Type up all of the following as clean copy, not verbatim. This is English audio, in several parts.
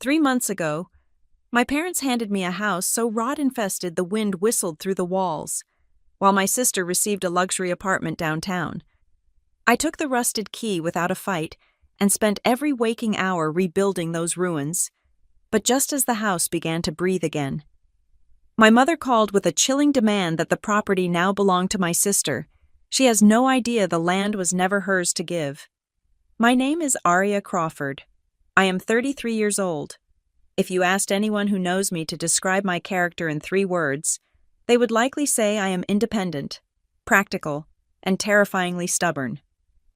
3 months ago, my parents handed me a house so rot-infested the wind whistled through the walls, while my sister received a luxury apartment downtown. I took the rusted key without a fight and spent every waking hour rebuilding those ruins, but just as the house began to breathe again, my mother called with a chilling demand that the property now belonged to my sister. She has no idea the land was never hers to give. My name is Aria Crawford. I am 33 years old. If you asked anyone who knows me to describe my character in 3 words, they would likely say I am independent, practical, and terrifyingly stubborn.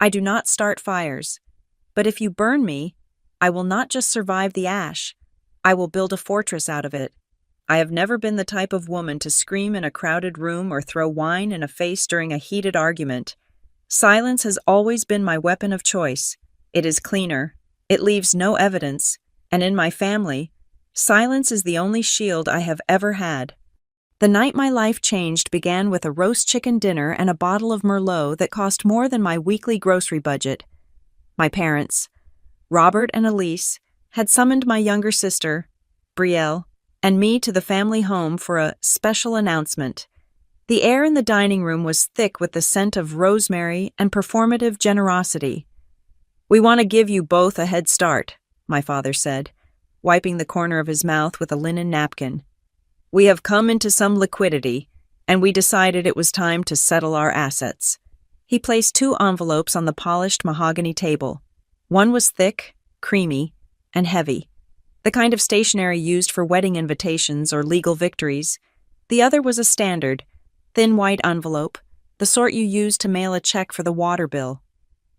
I do not start fires, but if you burn me, I will not just survive the ash, I will build a fortress out of it. I have never been the type of woman to scream in a crowded room or throw wine in a face during a heated argument. Silence has always been my weapon of choice. It is cleaner, it leaves no evidence, and in my family, silence is the only shield I have ever had. The night my life changed began with a roast chicken dinner and a bottle of Merlot that cost more than my weekly grocery budget. My parents, Robert and Elise, had summoned my younger sister, Brielle, and me to the family home for a special announcement. The air in the dining room was thick with the scent of rosemary and performative generosity. "We want to give you both a head start," my father said, wiping the corner of his mouth with a linen napkin. "We have come into some liquidity, and we decided it was time to settle our assets." He placed 2 envelopes on the polished mahogany table. One was thick, creamy, and heavy, the kind of stationery used for wedding invitations or legal victories. The other was a standard, thin white envelope, the sort you use to mail a check for the water bill.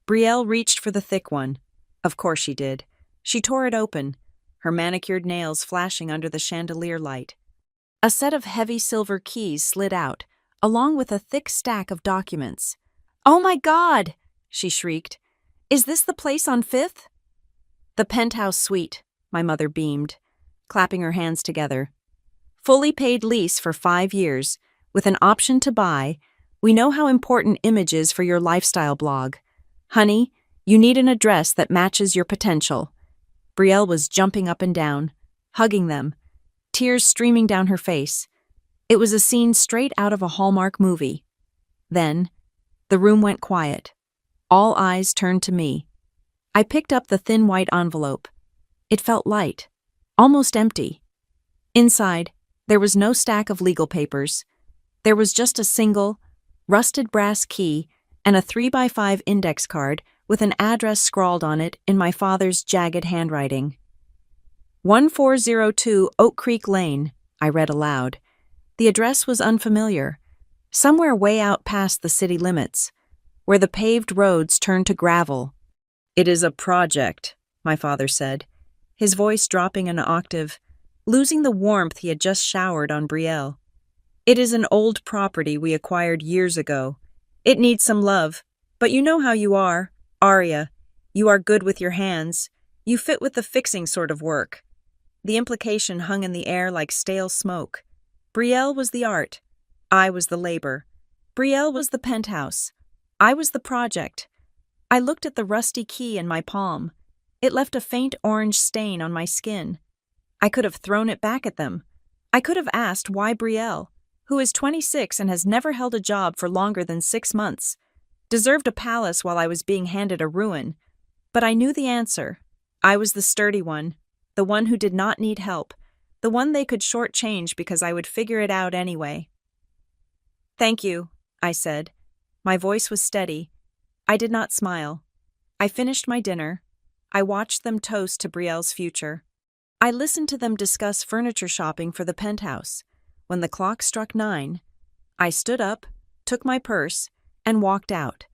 Brielle reached for the thick one. Of course she did. She tore it open, her manicured nails flashing under the chandelier light. A set of heavy silver keys slid out, along with a thick stack of documents. "Oh my God!" she shrieked. "Is this the place on 5th? "The penthouse suite," my mother beamed, clapping her hands together. "Fully paid lease for 5 years, with an option to buy. We know how important image is for your lifestyle blog. Honey, you need an address that matches your potential." Brielle was jumping up and down, hugging them, tears streaming down her face. It was a scene straight out of a Hallmark movie. Then, the room went quiet. All eyes turned to me. I picked up the thin white envelope. It felt light, almost empty. Inside, there was no stack of legal papers. There was just a single, rusted brass key and a 3x5 index card with an address scrawled on it in my father's jagged handwriting. 1402 Oak Creek Lane, I read aloud. The address was unfamiliar, somewhere way out past the city limits, where the paved roads turned to gravel. "It is a project," my father said, his voice dropping an octave, losing the warmth he had just showered on Brielle. "It is an old property we acquired years ago. It needs some love, but you know how you are, Aria. You are good with your hands. You fit with the fixing sort of work." The implication hung in the air like stale smoke. Brielle was the art. I was the labor. Brielle was the penthouse. I was the project. I looked at the rusty key in my palm. It left a faint orange stain on my skin. I could have thrown it back at them. I could have asked why Brielle, who is 26 and has never held a job for longer than 6 months, deserved a palace while I was being handed a ruin. But I knew the answer. I was the sturdy one, the one who did not need help, the one they could shortchange because I would figure it out anyway. "Thank you," I said. My voice was steady. I did not smile. I finished my dinner. I watched them toast to Brielle's future. I listened to them discuss furniture shopping for the penthouse. When the clock struck 9, I stood up, took my purse, and walked out.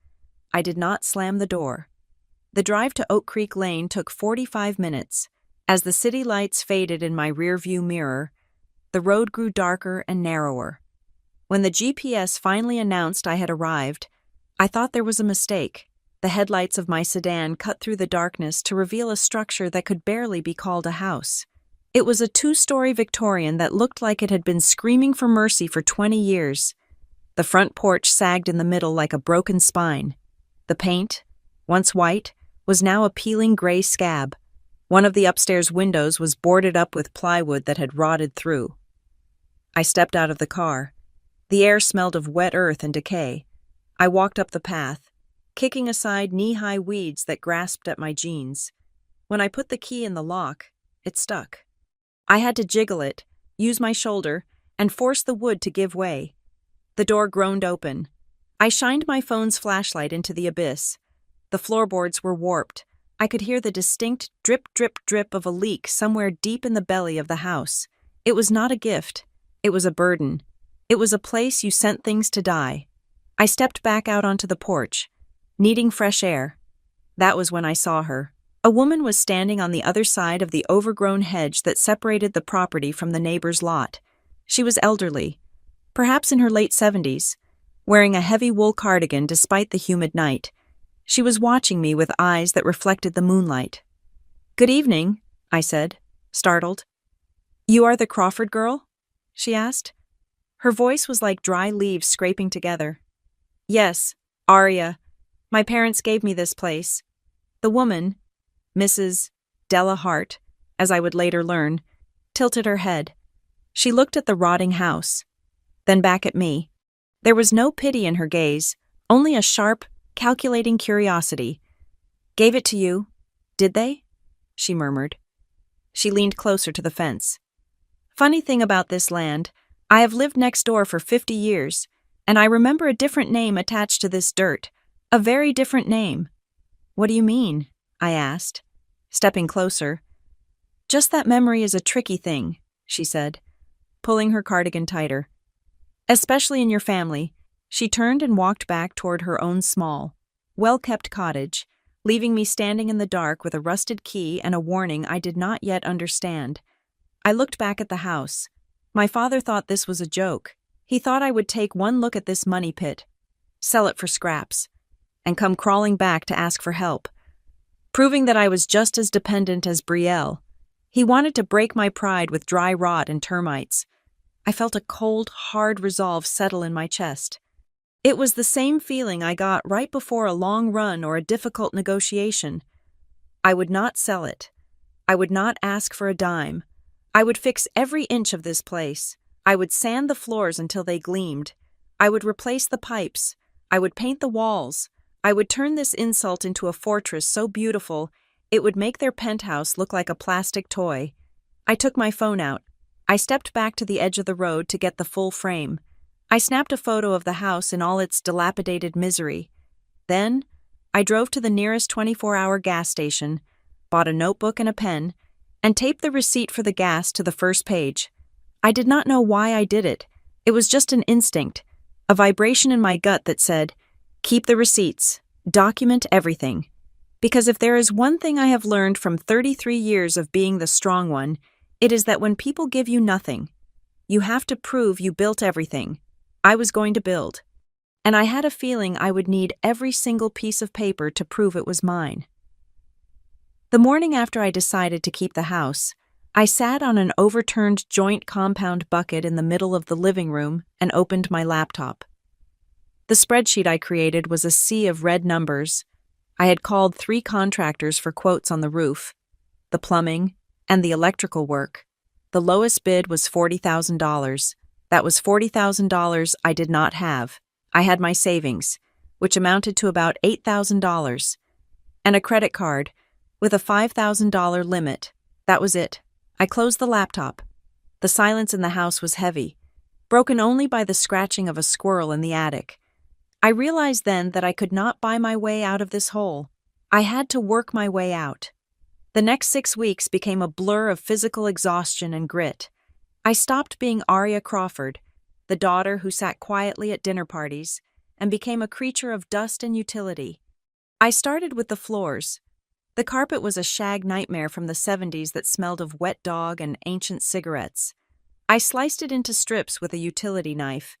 I did not slam the door. The drive to Oak Creek Lane took 45 minutes. As the city lights faded in my rearview mirror, the road grew darker and narrower. When the GPS finally announced I had arrived, I thought there was a mistake. The headlights of my sedan cut through the darkness to reveal a structure that could barely be called a house. It was a 2-story Victorian that looked like it had been screaming for mercy for 20 years. The front porch sagged in the middle like a broken spine. The paint, once white, was now a peeling gray scab. One of the upstairs windows was boarded up with plywood that had rotted through. I stepped out of the car. The air smelled of wet earth and decay. I walked up the path, kicking aside knee-high weeds that grasped at my jeans. When I put the key in the lock, it stuck. I had to jiggle it, use my shoulder, and force the wood to give way. The door groaned open. I shined my phone's flashlight into the abyss. The floorboards were warped. I could hear the distinct drip, drip, drip of a leak somewhere deep in the belly of the house. It was not a gift. It was a burden. It was a place you sent things to die. I stepped back out onto the porch, needing fresh air. That was when I saw her. A woman was standing on the other side of the overgrown hedge that separated the property from the neighbor's lot. She was elderly, perhaps in her late 70s, wearing a heavy wool cardigan despite the humid night. She was watching me with eyes that reflected the moonlight. "Good evening," I said, startled. "You are the Crawford girl?" she asked. Her voice was like dry leaves scraping together. "Yes, Aria. My parents gave me this place." The woman, Mrs. Della Hart, as I would later learn, tilted her head. She looked at the rotting house, then back at me. There was no pity in her gaze, only a sharp, calculating curiosity. "Gave it to you, did they?" she murmured. She leaned closer to the fence. "Funny thing about this land, I have lived next door for 50 years, and I remember a different name attached to this dirt, a very different name." "What do you mean?" I asked, stepping closer. "Just that memory is a tricky thing," she said, pulling her cardigan tighter. "Especially in your family." She turned and walked back toward her own small, well-kept cottage, leaving me standing in the dark with a rusted key and a warning I did not yet understand. I looked back at the house. My father thought this was a joke. He thought I would take one look at this money pit, sell it for scraps, and come crawling back to ask for help, proving that I was just as dependent as Brielle. He wanted to break my pride with dry rot and termites. I felt a cold, hard resolve settle in my chest. It was the same feeling I got right before a long run or a difficult negotiation. I would not sell it. I would not ask for a dime. I would fix every inch of this place. I would sand the floors until they gleamed. I would replace the pipes. I would paint the walls. I would turn this insult into a fortress so beautiful it would make their penthouse look like a plastic toy. I took my phone out. I stepped back to the edge of the road to get the full frame. I snapped a photo of the house in all its dilapidated misery. Then, I drove to the nearest 24-hour gas station, bought a notebook and a pen, and taped the receipt for the gas to the first page. I did not know why I did it. It was just an instinct, a vibration in my gut that said, "Keep the receipts, document everything." Because if there is one thing I have learned from 33 years of being the strong one, it is that when people give you nothing, you have to prove you built everything. I was going to build, and I had a feeling I would need every single piece of paper to prove it was mine. The morning after I decided to keep the house, I sat on an overturned joint compound bucket in the middle of the living room and opened my laptop. The spreadsheet I created was a sea of red numbers. I had called 3 contractors for quotes on the roof, the plumbing, and the electrical work. The lowest bid was $40,000. That was $40,000 I did not have. I had my savings, which amounted to about $8,000, and a credit card with a $5,000 limit. That was it. I closed the laptop. The silence in the house was heavy, broken only by the scratching of a squirrel in the attic. I realized then that I could not buy my way out of this hole. I had to work my way out. The next 6 weeks became a blur of physical exhaustion and grit. I stopped being Aria Crawford, the daughter who sat quietly at dinner parties, and became a creature of dust and utility. I started with the floors. The carpet was a shag nightmare from the 70s that smelled of wet dog and ancient cigarettes. I sliced it into strips with a utility knife,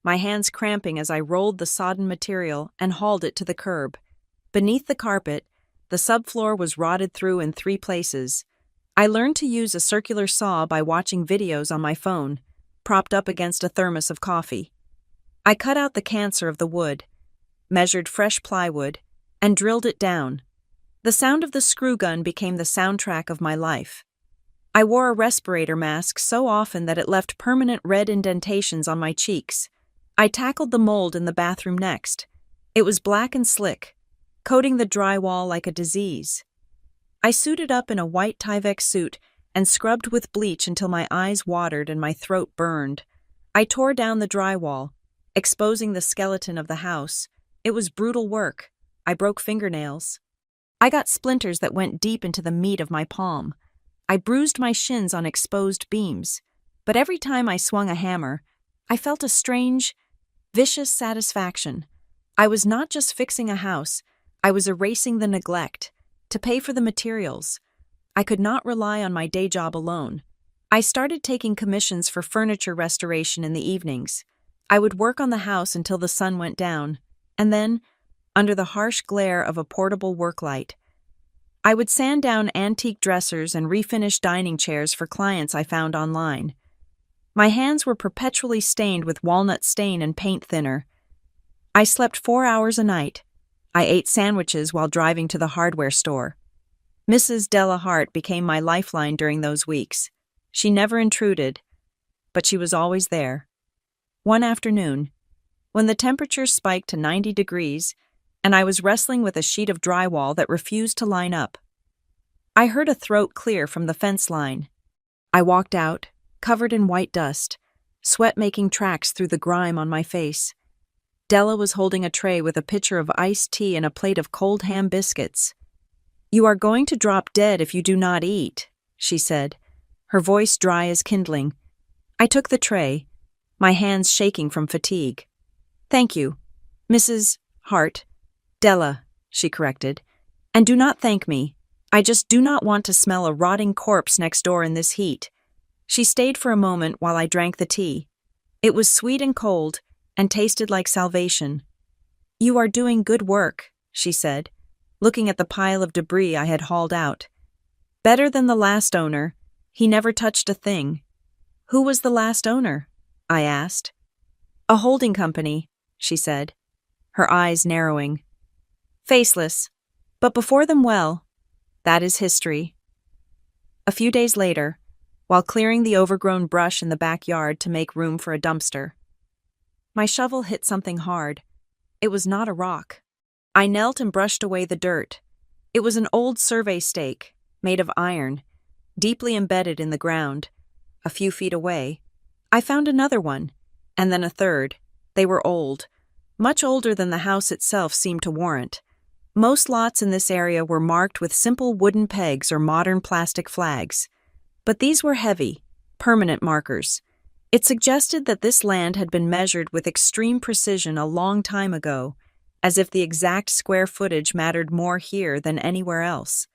my hands cramping as I rolled the sodden material and hauled it to the curb. Beneath the carpet, the subfloor was rotted through in 3 places. I learned to use a circular saw by watching videos on my phone, propped up against a thermos of coffee. I cut out the cancer of the wood, measured fresh plywood, and drilled it down. The sound of the screw gun became the soundtrack of my life. I wore a respirator mask so often that it left permanent red indentations on my cheeks. I tackled the mold in the bathroom next. It was black and slick, coating the drywall like a disease. I suited up in a white Tyvek suit and scrubbed with bleach until my eyes watered and my throat burned. I tore down the drywall, exposing the skeleton of the house. It was brutal work. I broke fingernails. I got splinters that went deep into the meat of my palm. I bruised my shins on exposed beams. But every time I swung a hammer, I felt a strange, vicious satisfaction. I was not just fixing a house, I was erasing the neglect, to pay for the materials. I could not rely on my day job alone. I started taking commissions for furniture restoration in the evenings. I would work on the house until the sun went down, and then, under the harsh glare of a portable work light, I would sand down antique dressers and refinish dining chairs for clients I found online. My hands were perpetually stained with walnut stain and paint thinner. I slept 4 hours a night. I ate sandwiches while driving to the hardware store. Mrs. Della Hart became my lifeline during those weeks. She never intruded, but she was always there. One afternoon, when the temperature spiked to 90 degrees, and I was wrestling with a sheet of drywall that refused to line up, I heard a throat clear from the fence line. I walked out, covered in white dust, sweat making tracks through the grime on my face. Della was holding a tray with a pitcher of iced tea and a plate of cold ham biscuits. "You are going to drop dead if you do not eat," she said, her voice dry as kindling. I took the tray, my hands shaking from fatigue. "Thank you, Mrs. Hart." "Della," she corrected. "And do not thank me. I just do not want to smell a rotting corpse next door in this heat." She stayed for a moment while I drank the tea. It was sweet and cold, and tasted like salvation. "You are doing good work," she said, looking at the pile of debris I had hauled out. "Better than the last owner. He never touched a thing." "Who was the last owner?" I asked. "A holding company," she said, her eyes narrowing. "Faceless, but before them well. That is history." A few days later, while clearing the overgrown brush in the backyard to make room for a dumpster, my shovel hit something hard. It was not a rock. I knelt and brushed away the dirt. It was an old survey stake, made of iron, deeply embedded in the ground. A few feet away, I found another one, and then a third. They were old, much older than the house itself seemed to warrant. Most lots in this area were marked with simple wooden pegs or modern plastic flags. But these were heavy, permanent markers. It suggested that this land had been measured with extreme precision a long time ago, as if the exact square footage mattered more here than anywhere else.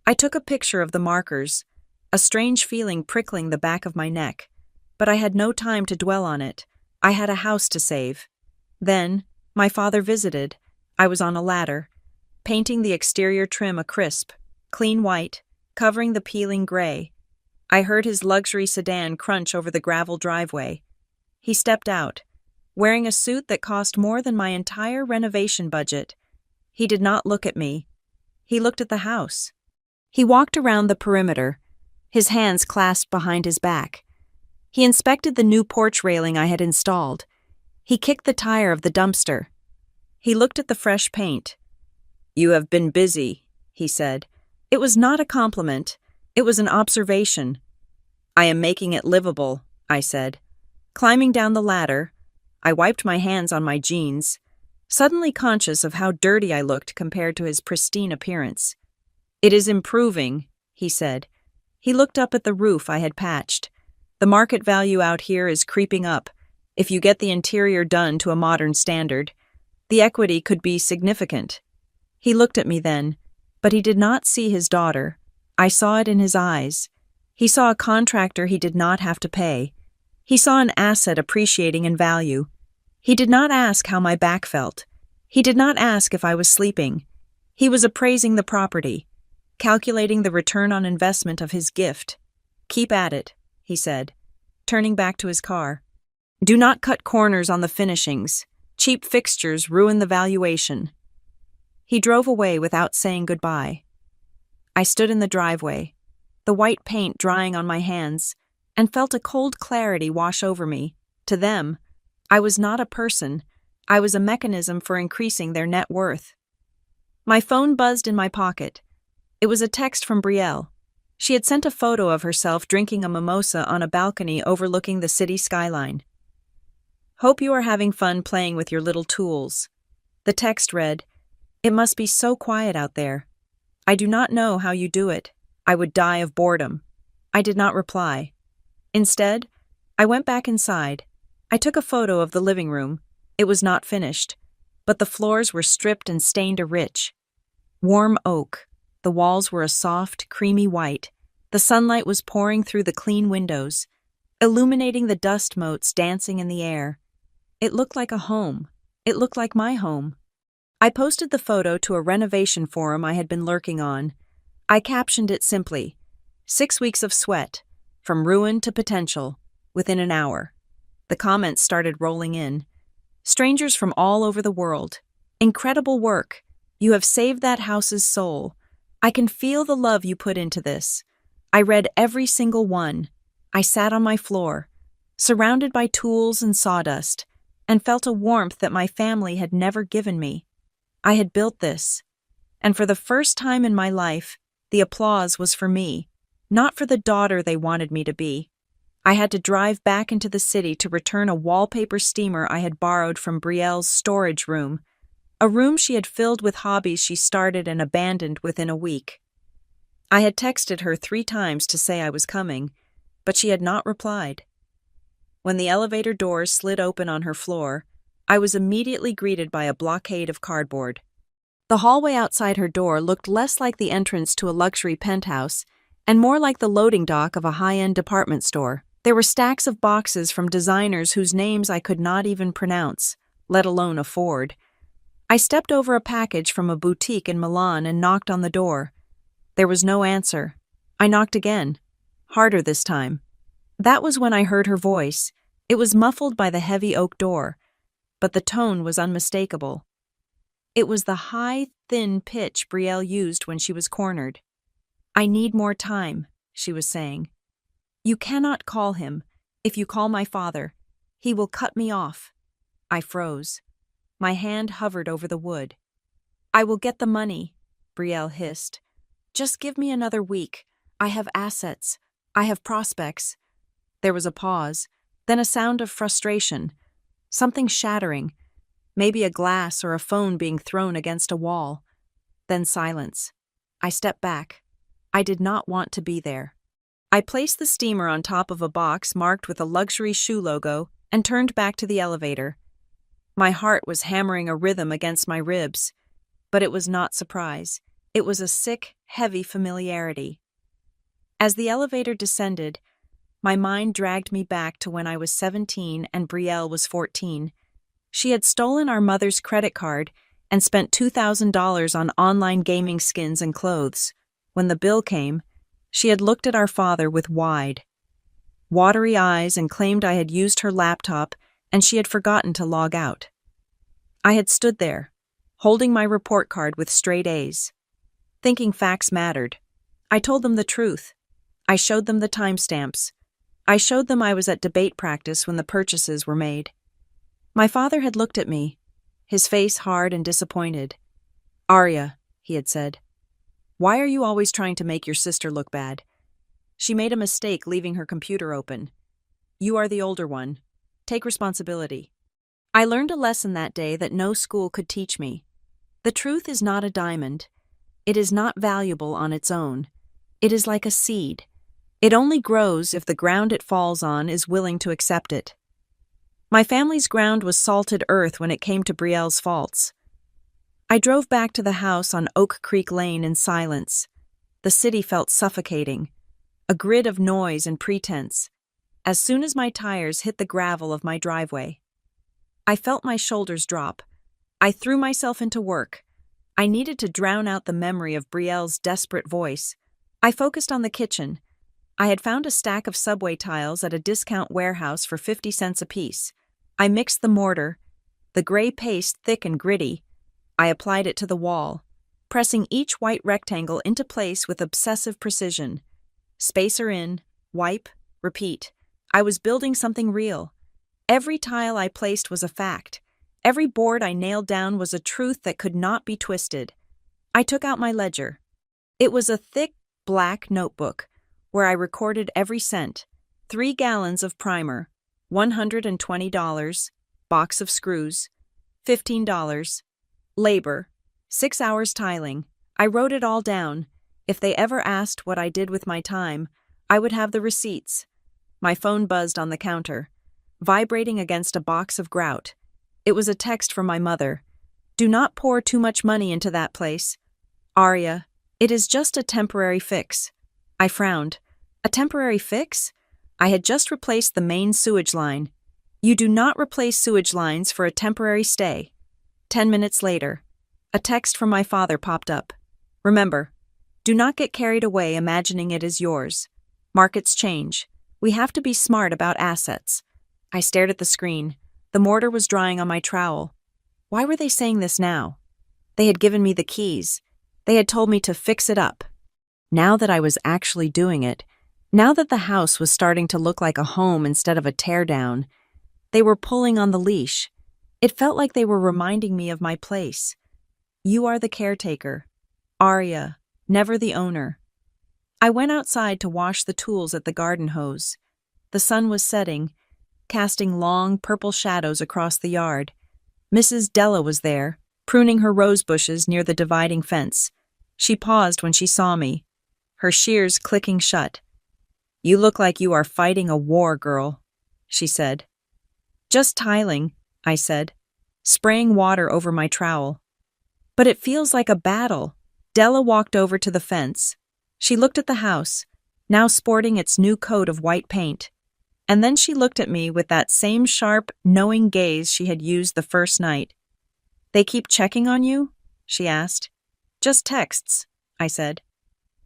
I took a picture of the markers, a strange feeling prickling the back of my neck, but I had no time to dwell on it. I had a house to save. Then, my father visited. I was on a ladder, painting the exterior trim a crisp, clean white, covering the peeling gray. I heard his luxury sedan crunch over the gravel driveway. He stepped out, wearing a suit that cost more than my entire renovation budget. He did not look at me. He looked at the house. He walked around the perimeter, his hands clasped behind his back. He inspected the new porch railing I had installed. He kicked the tire of the dumpster. He looked at the fresh paint. "You have been busy," he said. It was not a compliment. It was an observation. "I am making it livable," I said. Climbing down the ladder, I wiped my hands on my jeans, suddenly conscious of how dirty I looked compared to his pristine appearance. "It is improving," he said. He looked up at the roof I had patched. "The market value out here is creeping up. If you get the interior done to a modern standard, the equity could be significant." He looked at me then, but he did not see his daughter. I saw it in his eyes. He saw a contractor he did not have to pay. He saw an asset appreciating in value. He did not ask how my back felt. He did not ask if I was sleeping. He was appraising the property, calculating the return on investment of his gift. "Keep at it," he said, turning back to his car. "Do not cut corners on the finishings. Cheap fixtures ruin the valuation." He drove away without saying goodbye. I stood in the driveway, the white paint drying on my hands, and felt a cold clarity wash over me. To them, I was not a person. I was a mechanism for increasing their net worth. My phone buzzed in my pocket. It was a text from Brielle. She had sent a photo of herself drinking a mimosa on a balcony overlooking the city skyline. "Hope you are having fun playing with your little tools." The text read, "It must be so quiet out there. I do not know how you do it. I would die of boredom." I did not reply. Instead, I went back inside. I took a photo of the living room. It was not finished, but the floors were stripped and stained a rich, warm oak. The walls were a soft, creamy white. The sunlight was pouring through the clean windows, illuminating the dust motes dancing in the air. It looked like a home. It looked like my home. I posted the photo to a renovation forum I had been lurking on. I captioned it simply, "6 weeks of sweat, from ruin to potential, within an hour." The comments started rolling in. Strangers from all over the world. "Incredible work. You have saved that house's soul. I can feel the love you put into this." I read every single one. I sat on my floor, surrounded by tools and sawdust, and felt a warmth that my family had never given me. I had built this, and for the first time in my life, the applause was for me, not for the daughter they wanted me to be. I had to drive back into the city to return a wallpaper steamer I had borrowed from Brielle's storage room, a room she had filled with hobbies she started and abandoned within a week. I had texted her 3 times to say I was coming, but she had not replied. When the elevator doors slid open on her floor, I was immediately greeted by a blockade of cardboard. The hallway outside her door looked less like the entrance to a luxury penthouse and more like the loading dock of a high-end department store. There were stacks of boxes from designers whose names I could not even pronounce, let alone afford. I stepped over a package from a boutique in Milan and knocked on the door. There was no answer. I knocked again, harder this time. That was when I heard her voice. It was muffled by the heavy oak door, but the tone was unmistakable. It was the high, thin pitch Brielle used when she was cornered. "I need more time," she was saying. "You cannot call him. If you call my father, he will cut me off." I froze. My hand hovered over the wood. "I will get the money," Brielle hissed. "Just give me another week. I have assets. I have prospects." There was a pause, then a sound of frustration. Something shattering. Maybe a glass or a phone being thrown against a wall. Then silence. I stepped back. I did not want to be there. I placed the steamer on top of a box marked with a luxury shoe logo and turned back to the elevator. My heart was hammering a rhythm against my ribs, but it was not surprise. It was a sick, heavy familiarity. As the elevator descended, my mind dragged me back to when I was 17 and Brielle was 14. She had stolen our mother's credit card and spent $2,000 on online gaming skins and clothes. When the bill came, she had looked at our father with wide, watery eyes and claimed I had used her laptop and she had forgotten to log out. I had stood there, holding my report card with straight A's, thinking facts mattered. I told them the truth. I showed them the timestamps. I showed them I was at debate practice when the purchases were made. My father had looked at me, his face hard and disappointed. "Arya," he had said, "why are you always trying to make your sister look bad? She made a mistake leaving her computer open. You are the older one. Take responsibility." I learned a lesson that day that no school could teach me. The truth is not a diamond. It is not valuable on its own. It is like a seed. It only grows if the ground it falls on is willing to accept it. My family's ground was salted earth when it came to Brielle's faults. I drove back to the house on Oak Creek Lane in silence. The city felt suffocating, a grid of noise and pretense. As soon as my tires hit the gravel of my driveway, I felt my shoulders drop. I threw myself into work. I needed to drown out the memory of Brielle's desperate voice. I focused on the kitchen. I had found a stack of subway tiles at a discount warehouse for 50 cents apiece. I mixed the mortar, the gray paste thick and gritty. I applied it to the wall. pressing each white rectangle into place with obsessive precision. Spacer in, wipe, repeat. I was building something real. Every tile I placed was a fact. Every board I nailed down was a truth that could not be twisted. I took out my ledger. It was a thick, black notebook, where I recorded every cent. 3 gallons of primer, $120, box of screws, $15, labor, 6 hours tiling. I wrote it all down. If they ever asked what I did with my time, I would have the receipts. My phone buzzed on the counter, vibrating against a box of grout. It was a text from my mother. Do not pour too much money into that place. Arya, it is just a temporary fix. I frowned. A temporary fix? I had just replaced the main sewage line. You do not replace sewage lines for a temporary stay. 10 minutes later, a text from my father popped up. Remember, do not get carried away imagining it is yours. Markets change. We have to be smart about assets. I stared at the screen. The mortar was drying on my trowel. Why were they saying this now? They had given me the keys. They had told me to fix it up. Now that I was actually doing it, now that the house was starting to look like a home instead of a teardown, they were pulling on the leash. It felt like they were reminding me of my place. You are the caretaker. Arya, never the owner. I went outside to wash the tools at the garden hose. The sun was setting, casting long purple shadows across the yard. Mrs. Della was there, pruning her rose bushes near the dividing fence. She paused when she saw me, her shears clicking shut. You look like you are fighting a war, girl, she said. Just tiling, I said, spraying water over my trowel. But it feels like a battle. Della walked over to the fence. She looked at the house, now sporting its new coat of white paint. And then she looked at me with that same sharp, knowing gaze she had used the first night. They keep checking on you? She asked. Just texts, I said.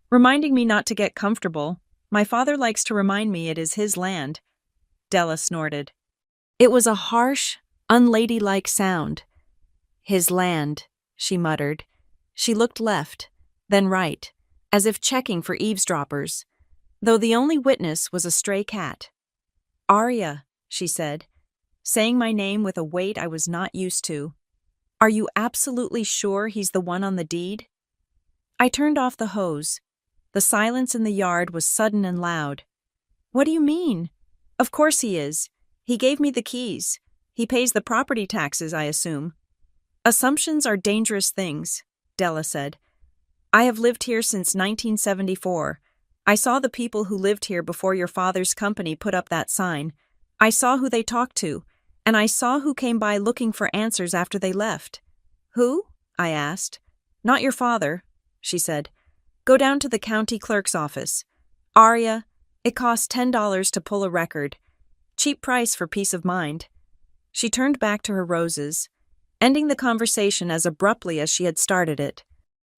Reminding me not to get comfortable. My father likes to remind me it is his land. Della snorted. It was a harsh, unladylike sound. His land, she muttered. She looked left, then right, as if checking for eavesdroppers, though the only witness was a stray cat. Arya, she said, saying my name with a weight I was not used to. Are you absolutely sure he's the one on the deed? I turned off the hose. The silence in the yard was sudden and loud. What do you mean? Of course he is. He gave me the keys. He pays the property taxes, I assume. Assumptions are dangerous things, Della said. I have lived here since 1974. I saw the people who lived here before your father's company put up that sign. I saw who they talked to, and I saw who came by looking for answers after they left. Who? I asked. Not your father, she said. Go down to the county clerk's office. Arya, it costs $10 to pull a record. Cheap price for peace of mind. She turned back to her roses, ending the conversation as abruptly as she had started it.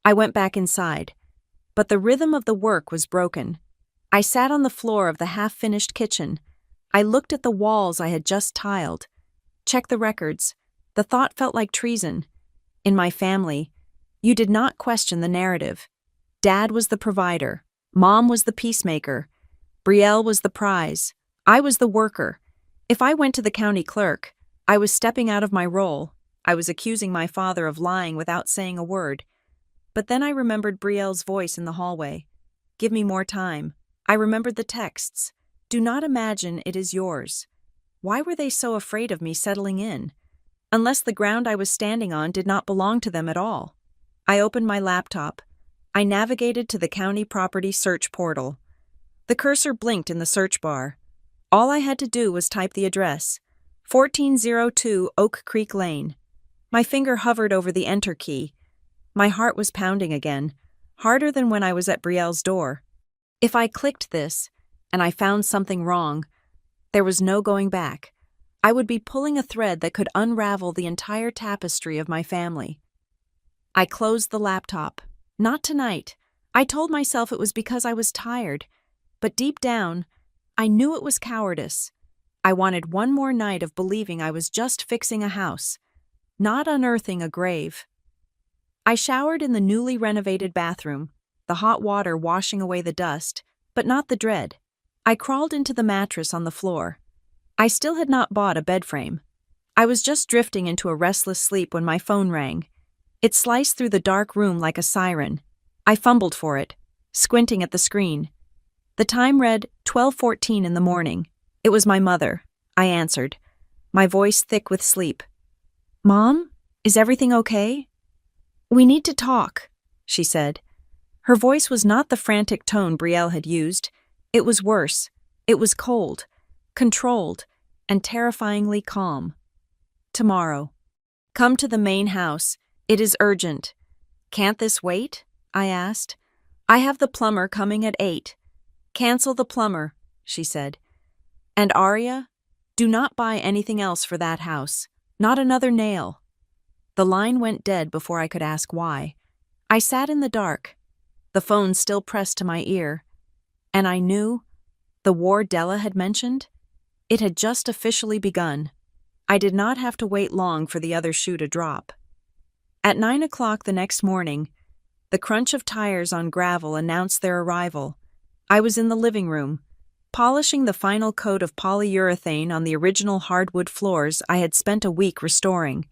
I went back inside, but the rhythm of the work was broken. I sat on the floor of the half-finished kitchen. I looked at the walls I had just tiled. Checked the records. The thought felt like treason. In my family, you did not question the narrative. Dad was the provider. Mom was the peacemaker. Brielle was the prize. I was the worker. If I went to the county clerk, I was stepping out of my role. I was accusing my father of lying without saying a word. But then I remembered Brielle's voice in the hallway. Give me more time. I remembered the texts. Do not imagine it is yours. Why were they so afraid of me settling in? Unless the ground I was standing on did not belong to them at all. I opened my laptop. I navigated to the county property search portal. The cursor blinked in the search bar. All I had to do was type the address, 1402 Oak Creek Lane. My finger hovered over the enter key. My heart was pounding again, harder than when I was at Brielle's door. If I clicked this, and I found something wrong, there was no going back. I would be pulling a thread that could unravel the entire tapestry of my family. I closed the laptop. Not tonight. I told myself it was because I was tired, but deep down, I knew it was cowardice. I wanted one more night of believing I was just fixing a house, not unearthing a grave. I showered in the newly renovated bathroom, the hot water washing away the dust, but not the dread. I crawled into the mattress on the floor. I still had not bought a bed frame. I was just drifting into a restless sleep when my phone rang. It sliced through the dark room like a siren. I fumbled for it, squinting at the screen. The time read 12:14 in the morning. It was my mother. I answered, my voice thick with sleep. "Mom, is everything okay?" "We need to talk," she said. Her voice was not the frantic tone Brielle had used. It was worse. It was cold, controlled, and terrifyingly calm. "Tomorrow. Come to the main house. It is urgent." "Can't this wait?" I asked. "I have the plumber coming at 8. "Cancel the plumber," she said. "And Arya, do not buy anything else for that house. Not another nail." The line went dead before I could ask why. I sat in the dark, the phone still pressed to my ear, and I knew the war Della had mentioned, it had just officially begun. I did not have to wait long for the other shoe to drop. At 9 o'clock the next morning, the crunch of tires on gravel announced their arrival. I was in the living room, polishing the final coat of polyurethane on the original hardwood floors I had spent a week restoring.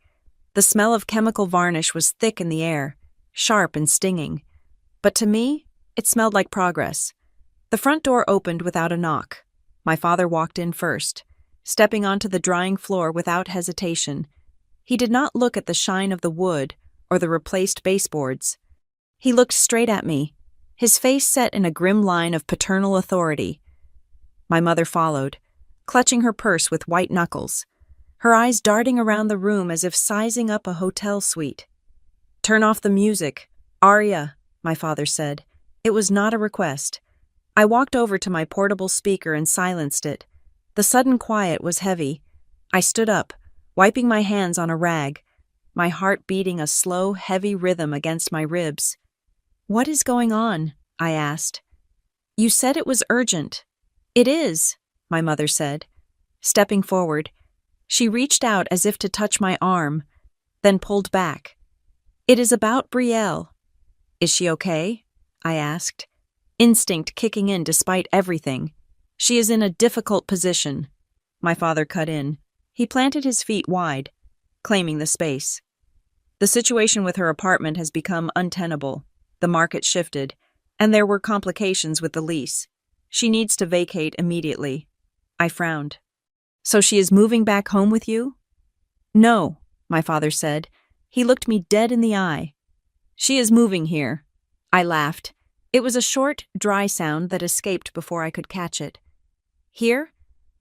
The smell of chemical varnish was thick in the air, sharp and stinging. But to me, it smelled like progress. The front door opened without a knock. My father walked in first, stepping onto the drying floor without hesitation. He did not look at the shine of the wood or the replaced baseboards. He looked straight at me, his face set in a grim line of paternal authority. My mother followed, clutching her purse with white knuckles, her eyes darting around the room as if sizing up a hotel suite. "Turn off the music, Arya," my father said. It was not a request. I walked over to my portable speaker and silenced it. The sudden quiet was heavy. I stood up, wiping my hands on a rag, my heart beating a slow, heavy rhythm against my ribs. "What is going on?" I asked. "You said it was urgent." "It is," my mother said. Stepping forward, she reached out as if to touch my arm, then pulled back. "It is about Brielle." "Is she okay?" I asked, instinct kicking in despite everything. "She is in a difficult position." My father cut in. He planted his feet wide, claiming the space. "The situation with her apartment has become untenable. The market shifted, and there were complications with the lease. She needs to vacate immediately." I frowned. "So she is moving back home with you?" "No," my father said. He looked me dead in the eye. "She is moving here." I laughed. It was a short, dry sound that escaped before I could catch it. "Here?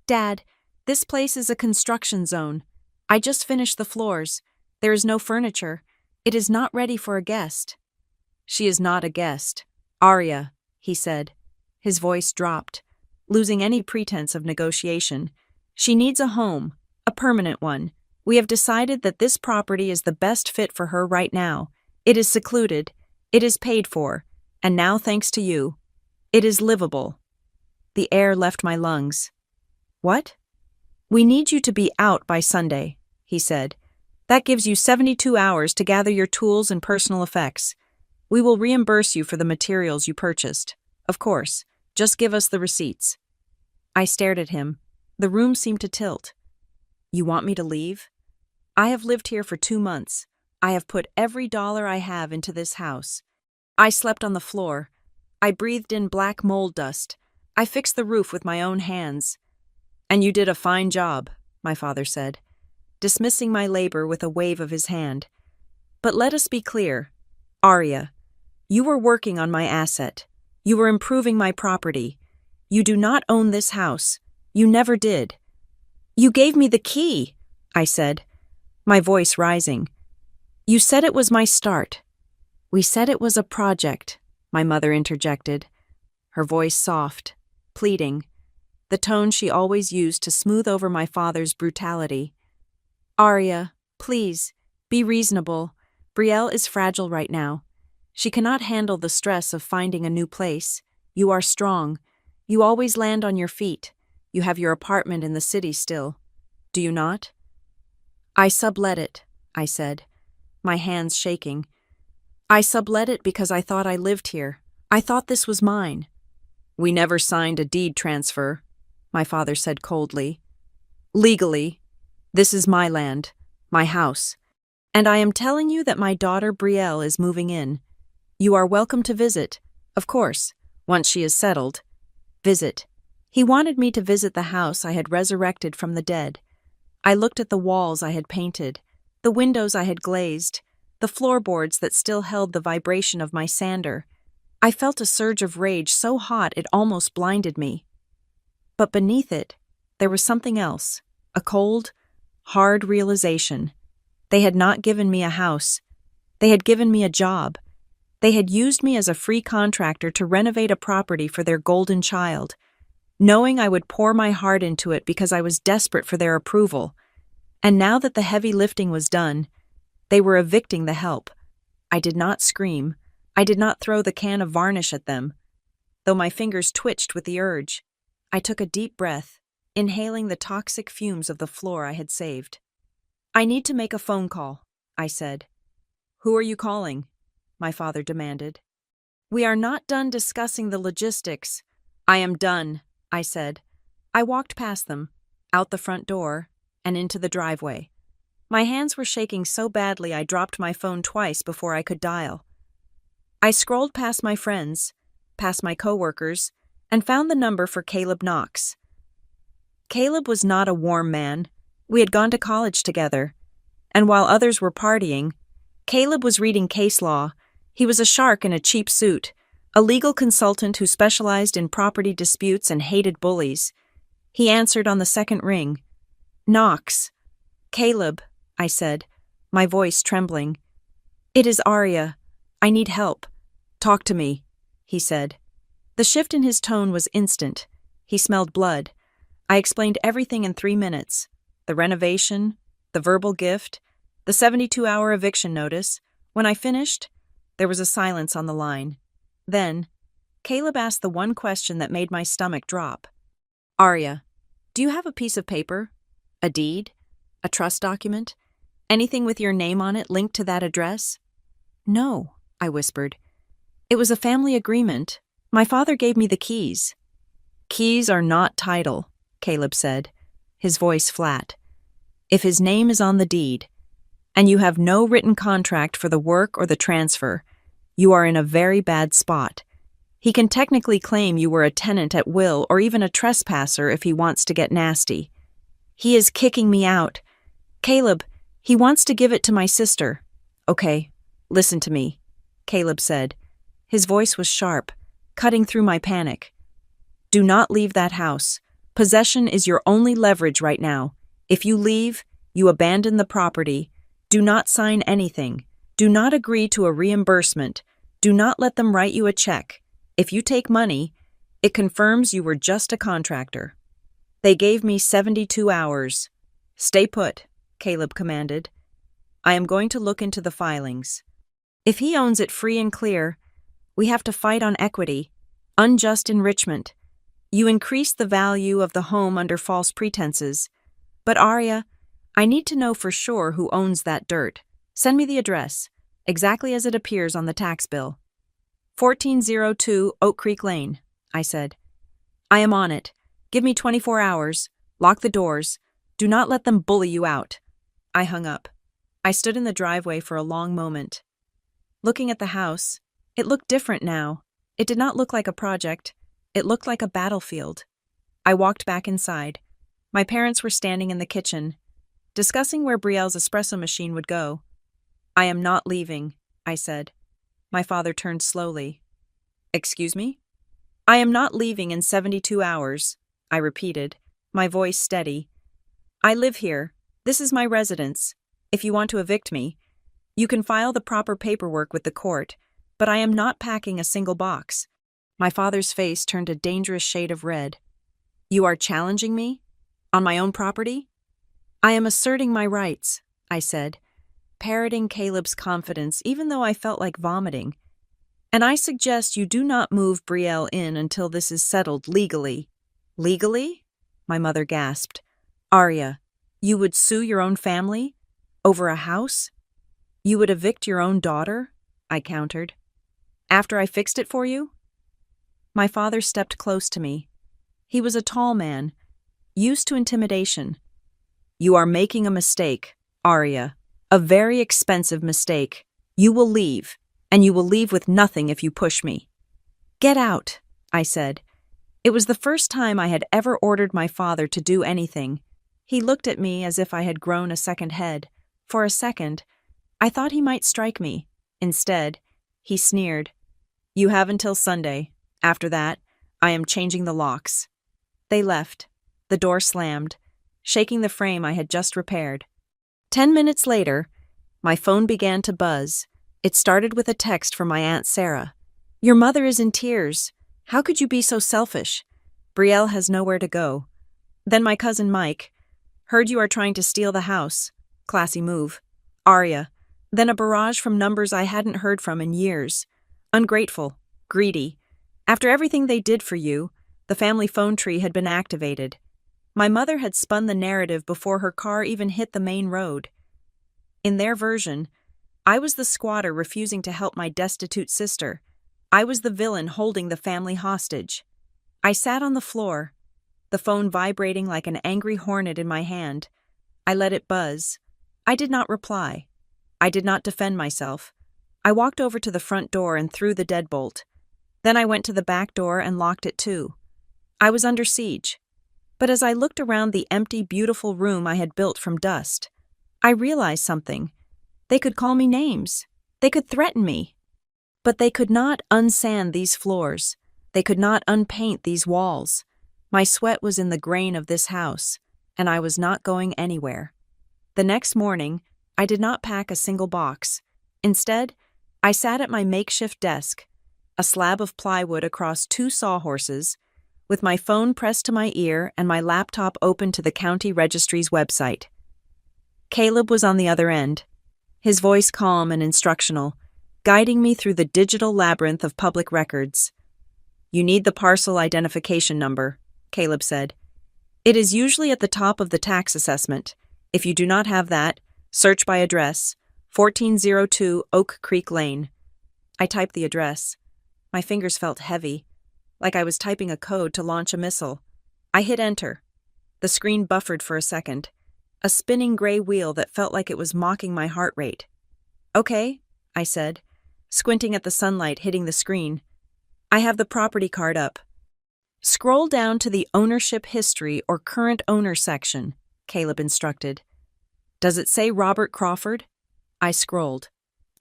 Dad, this place is a construction zone. I just finished the floors. There is no furniture. It is not ready for a guest." "She is not a guest. Arya," he said. His voice dropped, losing any pretense of negotiation. "She needs a home, a permanent one. We have decided that this property is the best fit for her right now. It is secluded. It is paid for. And now, thanks to you, it is livable." The air left my lungs. "What?" "We need you to be out by Sunday," he said. "That gives you 72 hours to gather your tools and personal effects. We will reimburse you for the materials you purchased. Of course, just give us the receipts." I stared at him. The room seemed to tilt. "You want me to leave? I have lived here for 2 months. I have put every dollar I have into this house. I slept on the floor. I breathed in black mold dust. I fixed the roof with my own hands." "And you did a fine job," my father said, dismissing my labor with a wave of his hand. "But let us be clear. Arya, you were working on my asset. You were improving my property. You do not own this house. You never did." "You gave me the key," I said, my voice rising. "You said it was my start." "We said it was a project," my mother interjected, her voice soft, pleading, the tone she always used to smooth over my father's brutality. "Arya, please, be reasonable. Brielle is fragile right now. She cannot handle the stress of finding a new place. You are strong. You always land on your feet. You have your apartment in the city still. Do you not?" "I sublet it," I said, my hands shaking. I sublet it because I thought I lived here. I thought this was mine. We never signed a deed transfer, my father said coldly. Legally, this is my land, my house, and I am telling you that my daughter Brielle is moving in. You are welcome to visit, of course, once she is settled. Visit. He wanted me to visit the house I had resurrected from the dead. I looked at the walls I had painted, the windows I had glazed, the floorboards that still held the vibration of my sander. I felt a surge of rage so hot it almost blinded me. But beneath it, there was something else, a cold, hard realization. They had not given me a house. They had given me a job. They had used me as a free contractor to renovate a property for their golden child, knowing I would pour my heart into it because I was desperate for their approval. And now that the heavy lifting was done, they were evicting the help. I did not scream. I did not throw the can of varnish at them, though my fingers twitched with the urge. I took a deep breath, inhaling the toxic fumes of the floor I had saved. I need to make a phone call, I said. Who are you calling? My father demanded. We are not done discussing the logistics. I am done, I said. I walked past them, out the front door, and into the driveway. My hands were shaking so badly I dropped my phone twice before I could dial. I scrolled past my friends, past my coworkers, and found the number for Caleb Knox. Caleb was not a warm man. We had gone to college together. And while others were partying, Caleb was reading case law. He was a shark in a cheap suit, a legal consultant who specialized in property disputes and hated bullies. He answered on the second ring. Knox. Caleb, I said, my voice trembling. It is Arya. I need help. Talk to me, he said. The shift in his tone was instant. He smelled blood. I explained everything in 3 minutes. The renovation, the verbal gift, the 72-hour eviction notice. When I finished, there was a silence on the line. Then, Caleb asked the one question that made my stomach drop. Arya, do you have a piece of paper? A deed? A trust document? Anything with your name on it linked to that address? No, I whispered. It was a family agreement. My father gave me the keys. Keys are not title, Caleb said, his voice flat. If his name is on the deed, and you have no written contract for the work or the transfer, you are in a very bad spot. He can technically claim you were a tenant at will or even a trespasser if he wants to get nasty. He is kicking me out. Caleb, he wants to give it to my sister. Okay, listen to me, Caleb said. His voice was sharp, cutting through my panic. Do not leave that house. Possession is your only leverage right now. If you leave, you abandon the property. Do not sign anything. Do not agree to a reimbursement. Do not let them write you a check. If you take money, it confirms you were just a contractor. They gave me 72 hours. Stay put, Caleb commanded. I am going to look into the filings. If he owns it free and clear, we have to fight on equity, unjust enrichment. You increase the value of the home under false pretenses. But Arya, I need to know for sure who owns that dirt. Send me the address, exactly as it appears on the tax bill. 1402 Oak Creek Lane, I said. I am on it. Give me 24 hours. Lock the doors. Do not let them bully you out. I hung up. I stood in the driveway for a long moment. Looking at the house, it looked different now. It did not look like a project. It looked like a battlefield. I walked back inside. My parents were standing in the kitchen, discussing where Brielle's espresso machine would go. I am not leaving, I said. My father turned slowly. Excuse me? I am not leaving in 72 hours, I repeated, my voice steady. I live here. This is my residence. If you want to evict me, you can file the proper paperwork with the court, but I am not packing a single box. My father's face turned a dangerous shade of red. You are challenging me? On my own property? I am asserting my rights, I said, parroting Caleb's confidence even though I felt like vomiting. And I suggest you do not move Brielle in until this is settled legally. Legally? My mother gasped. Arya, you would sue your own family? Over a house? You would evict your own daughter? I countered. After I fixed it for you? My father stepped close to me. He was a tall man, used to intimidation. You are making a mistake, Arya. A very expensive mistake. You will leave, and you will leave with nothing if you push me. Get out, I said. It was the first time I had ever ordered my father to do anything. He looked at me as if I had grown a second head. For a second, I thought he might strike me. Instead, he sneered. You have until Sunday. After that, I am changing the locks. They left. The door slammed, shaking the frame I had just repaired. 10 minutes later, my phone began to buzz. It started with a text from my Aunt Sarah. Your mother is in tears. How could you be so selfish? Brielle has nowhere to go. Then my cousin Mike. Heard you are trying to steal the house. Classy move. Arya. Then a barrage from numbers I hadn't heard from in years. Ungrateful. Greedy. After everything they did for you, the family phone tree had been activated. My mother had spun the narrative before her car even hit the main road. In their version, I was the squatter refusing to help my destitute sister. I was the villain holding the family hostage. I sat on the floor, the phone vibrating like an angry hornet in my hand. I let it buzz. I did not reply. I did not defend myself. I walked over to the front door and threw the deadbolt. Then I went to the back door and locked it too. I was under siege. But as I looked around the empty, beautiful room I had built from dust, I realized something. They could call me names. They could threaten me. But they could not unsand these floors. They could not unpaint these walls. My sweat was in the grain of this house, and I was not going anywhere. The next morning, I did not pack a single box. Instead, I sat at my makeshift desk, a slab of plywood across 2 sawhorses, with my phone pressed to my ear and my laptop open to the county registry's website. Caleb was on the other end, his voice calm and instructional, guiding me through the digital labyrinth of public records. You need the parcel identification number, Caleb said. It is usually at the top of the tax assessment. If you do not have that, search by address, 1402 Oak Creek Lane. I typed the address. My fingers felt heavy, like I was typing a code to launch a missile. I hit enter. The screen buffered for a second, a spinning gray wheel that felt like it was mocking my heart rate. Okay, I said, squinting at the sunlight hitting the screen. I have the property card up. Scroll down to the ownership history or current owner section, Caleb instructed. Does it say Robert Crawford? I scrolled.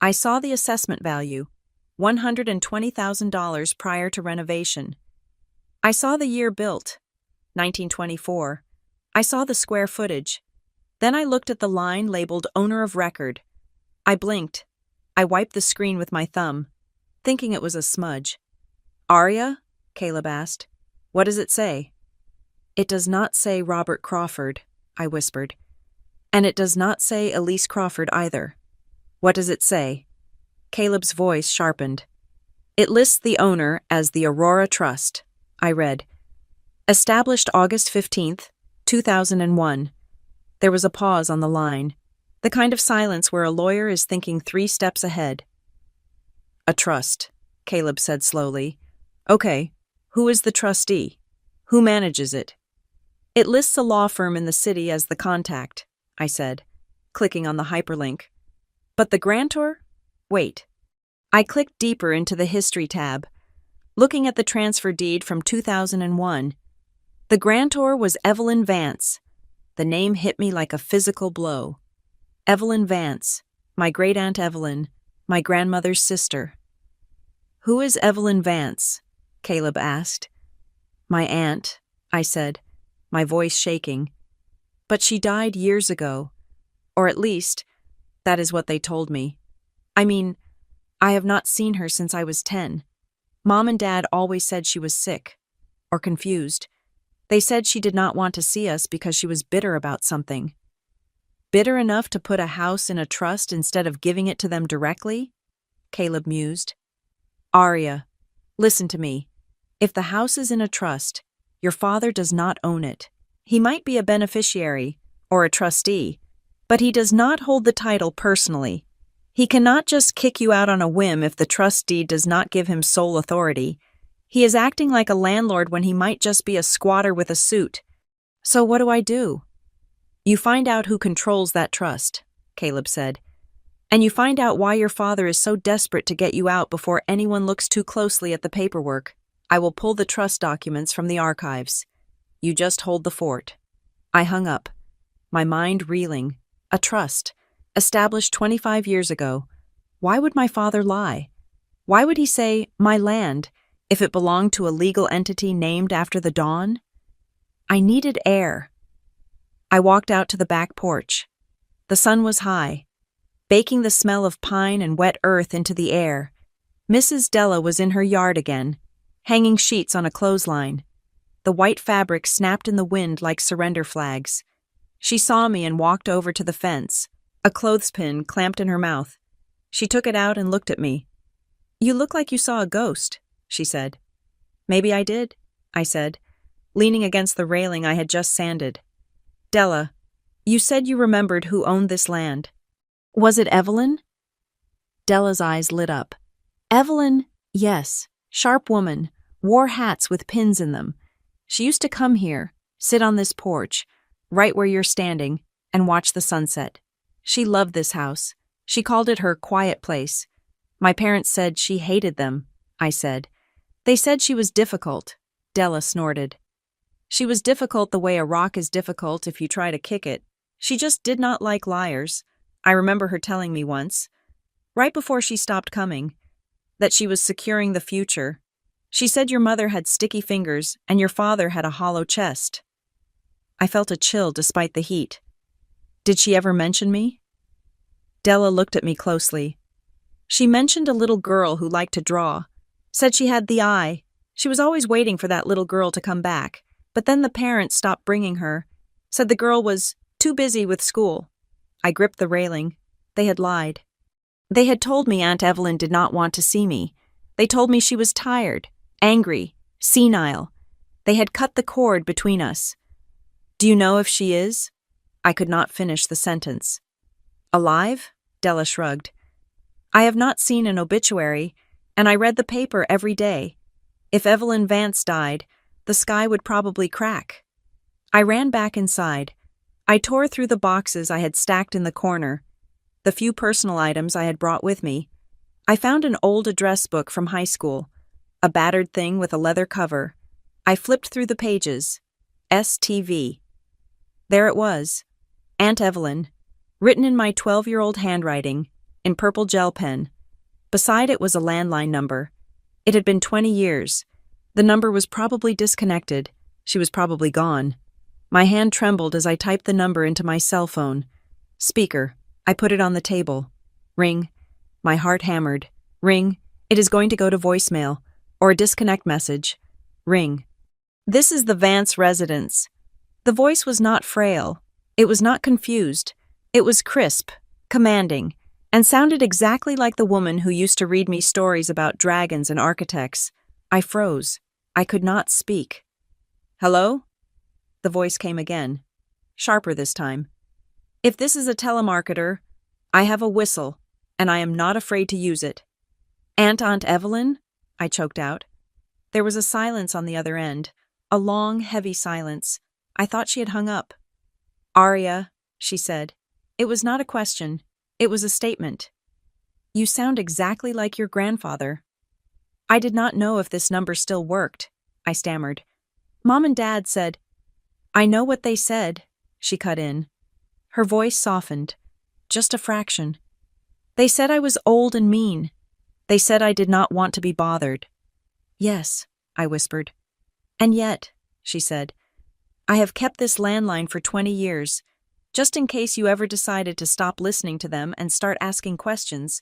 I saw the assessment value, $120,000 prior to renovation. I saw the year built, 1924. I saw the square footage. Then I looked at the line labeled owner of record. I blinked. I wiped the screen with my thumb, thinking it was a smudge. Arya? Caleb asked. What does it say? It does not say Robert Crawford, I whispered. And it does not say Elise Crawford either. What does it say? Caleb's voice sharpened. It lists the owner as the Aurora Trust. I read. Established August 15th, 2001. There was a pause on the line, the kind of silence where a lawyer is thinking 3 steps ahead. A trust, Caleb said slowly. Okay, who is the trustee? Who manages it? It lists a law firm in the city as the contact, I said, clicking on the hyperlink. But the grantor? Wait. I clicked deeper into the History tab, looking at the transfer deed from 2001. The grantor was Evelyn Vance. The name hit me like a physical blow. Evelyn Vance, my great-aunt Evelyn, my grandmother's sister. Who is Evelyn Vance? Caleb asked. My aunt, I said, my voice shaking. But she died years ago. Or at least, that is what they told me. I mean, I have not seen her since I was 10. Mom and Dad always said she was sick, or confused. They said she did not want to see us because she was bitter about something. Bitter enough to put a house in a trust instead of giving it to them directly? Caleb mused. Arya, listen to me. If the house is in a trust, your father does not own it. He might be a beneficiary, or a trustee, but he does not hold the title personally. He cannot just kick you out on a whim if the trust deed does not give him sole authority. He is acting like a landlord when he might just be a squatter with a suit. So what do I do? You find out who controls that trust, Caleb said. And you find out why your father is so desperate to get you out before anyone looks too closely at the paperwork. I will pull the trust documents from the archives. You just hold the fort. I hung up, my mind reeling. A trust, established 25 years ago. Why would my father lie? Why would he say, my land, if it belonged to a legal entity named after the dawn? I needed air. I walked out to the back porch. The sun was high, baking the smell of pine and wet earth into the air. Mrs. Della was in her yard again, hanging sheets on a clothesline. The white fabric snapped in the wind like surrender flags. She saw me and walked over to the fence, a clothespin clamped in her mouth. She took it out and looked at me. You look like you saw a ghost, she said. Maybe I did, I said, leaning against the railing I had just sanded. Della, you said you remembered who owned this land. Was it Evelyn? Della's eyes lit up. Evelyn, yes, sharp woman, wore hats with pins in them. She used to come here, sit on this porch, right where you're standing, and watch the sunset. She loved this house. She called it her quiet place. My parents said she hated them, I said. They said she was difficult. Della snorted. She was difficult the way a rock is difficult if you try to kick it. She just did not like liars. I remember her telling me once, right before she stopped coming, that she was securing the future. She said your mother had sticky fingers and your father had a hollow chest. I felt a chill despite the heat. Did she ever mention me? Della looked at me closely. She mentioned a little girl who liked to draw, said she had the eye. She was always waiting for that little girl to come back, but then the parents stopped bringing her, said the girl was too busy with school. I gripped the railing. They had lied. They had told me Aunt Evelyn did not want to see me. They told me she was tired, angry, senile. They had cut the cord between us. Do you know if she is? I could not finish the sentence. Alive? Della shrugged. I have not seen an obituary, and I read the paper every day. If Evelyn Vance died, the sky would probably crack. I ran back inside. I tore through the boxes I had stacked in the corner, the few personal items I had brought with me. I found an old address book from high school, a battered thing with a leather cover. I flipped through the pages. STV. There it was. Aunt Evelyn, written in my 12-year-old handwriting, in purple gel pen. Beside it was a landline number. It had been 20 years. The number was probably disconnected. She was probably gone. My hand trembled as I typed the number into my cell phone. Speaker. I put it on the table. Ring. My heart hammered. Ring. It is going to go to voicemail, or a disconnect message. Ring. This is the Vance residence. The voice was not frail. It was not confused. It was crisp, commanding, and sounded exactly like the woman who used to read me stories about dragons and architects. I froze. I could not speak. Hello? The voice came again, sharper this time. If this is a telemarketer, I have a whistle, and I am not afraid to use it. Aunt Evelyn? I choked out. There was a silence on the other end, a long, heavy silence. I thought she had hung up. Aria, she said. It was not a question. It was a statement. You sound exactly like your grandfather. I did not know if this number still worked, I stammered. Mom and Dad said, I know what they said, she cut in. Her voice softened, just a fraction. They said I was old and mean. They said I did not want to be bothered. Yes, I whispered. And yet, she said, I have kept this landline for 20 years, just in case you ever decided to stop listening to them and start asking questions.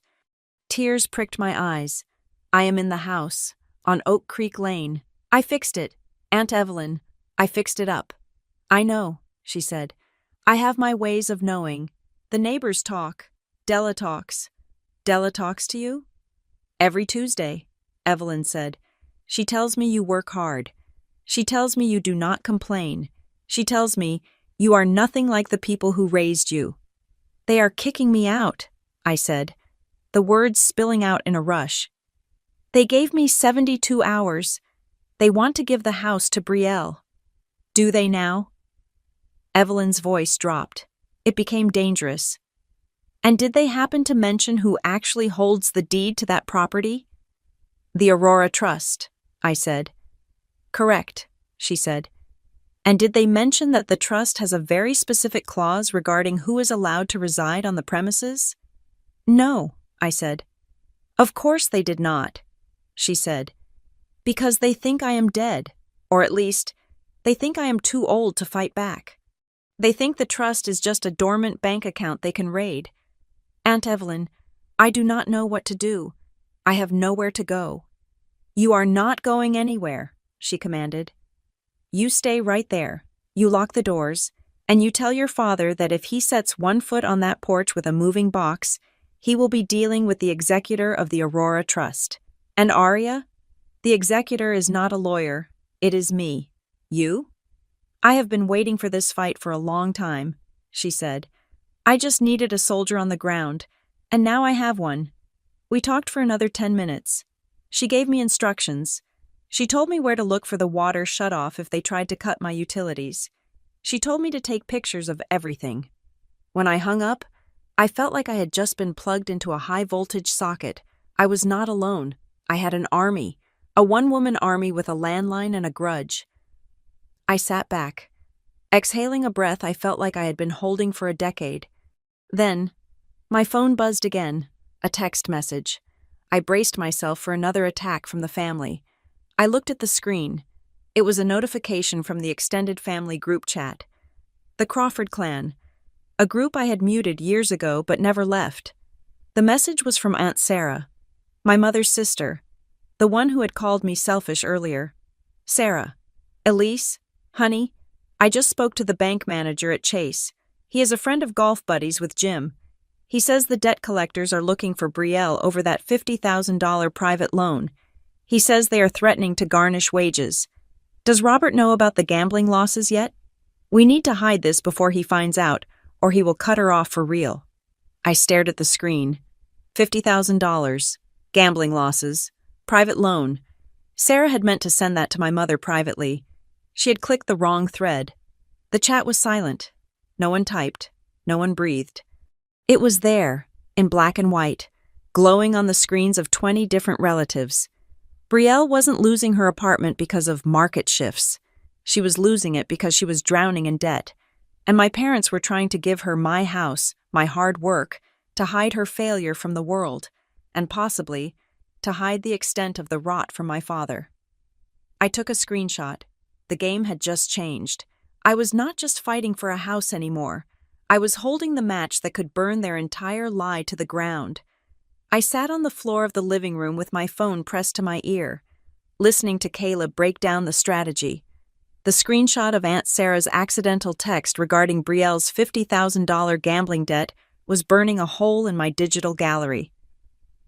Tears pricked my eyes. I am in the house, on Oak Creek Lane. I fixed it. Aunt Evelyn, I fixed it up. I know, she said. I have my ways of knowing. The neighbors talk. Della talks. Della talks to you? Every Tuesday, Evelyn said. She tells me you work hard. She tells me you do not complain. She tells me you are nothing like the people who raised you. They are kicking me out, I said. the words spilling out in a rush. They gave me 72 hours. They want to give the house to Brielle. Do they now? Evelyn's voice dropped. It became dangerous. And did they happen to mention who actually holds the deed to that property? The Aurora Trust, I said. Correct, she said. And did they mention that the trust has a very specific clause regarding who is allowed to reside on the premises? No, I said. Of course they did not, she said. Because they think I am dead, or at least, they think I am too old to fight back. They think the trust is just a dormant bank account they can raid. Aunt Evelyn, I do not know what to do. I have nowhere to go. You are not going anywhere, she commanded. You stay right there, you lock the doors, and you tell your father that if he sets one foot on that porch with a moving box, he will be dealing with the executor of the Aurora Trust. And Aria? The executor is not a lawyer, it is me. You? I have been waiting for this fight for a long time, she said. I just needed a soldier on the ground, and now I have one. We talked for another 10 minutes. She gave me instructions. She told me where to look for the water shutoff if they tried to cut my utilities. She told me to take pictures of everything. When I hung up, I felt like I had just been plugged into a high-voltage socket. I was not alone. I had an army, a one-woman army with a landline and a grudge. I sat back. Exhaling a breath I felt like I had been holding for a decade. Then, my phone buzzed again, a text message. I braced myself for another attack from the family. I looked at the screen. It was a notification from the extended family group chat. The Crawford clan, a group I had muted years ago but never left. The message was from Aunt Sarah, my mother's sister, the one who had called me selfish earlier. Sarah, Elise, honey, I just spoke to the bank manager at Chase. He is a friend of golf buddies with Jim. He says the debt collectors are looking for Brielle over that $50,000 private loan. He says they are threatening to garnish wages. Does Robert know about the gambling losses yet? We need to hide this before he finds out, or he will cut her off for real. I stared at the screen. $50,000. Gambling losses. Private loan. Sarah had meant to send that to my mother privately. She had clicked the wrong thread. The chat was silent. No one typed. No one breathed. It was there, in black and white, glowing on the screens of 20 different relatives. Brielle wasn't losing her apartment because of market shifts. She was losing it because she was drowning in debt. And my parents were trying to give her my house, my hard work, to hide her failure from the world, and possibly to hide the extent of the rot from my father. I took a screenshot. The game had just changed. I was not just fighting for a house anymore. I was holding the match that could burn their entire lie to the ground. I sat on the floor of the living room with my phone pressed to my ear, listening to Caleb break down the strategy. The screenshot of Aunt Sarah's accidental text regarding Brielle's $50,000 gambling debt was burning a hole in my digital gallery.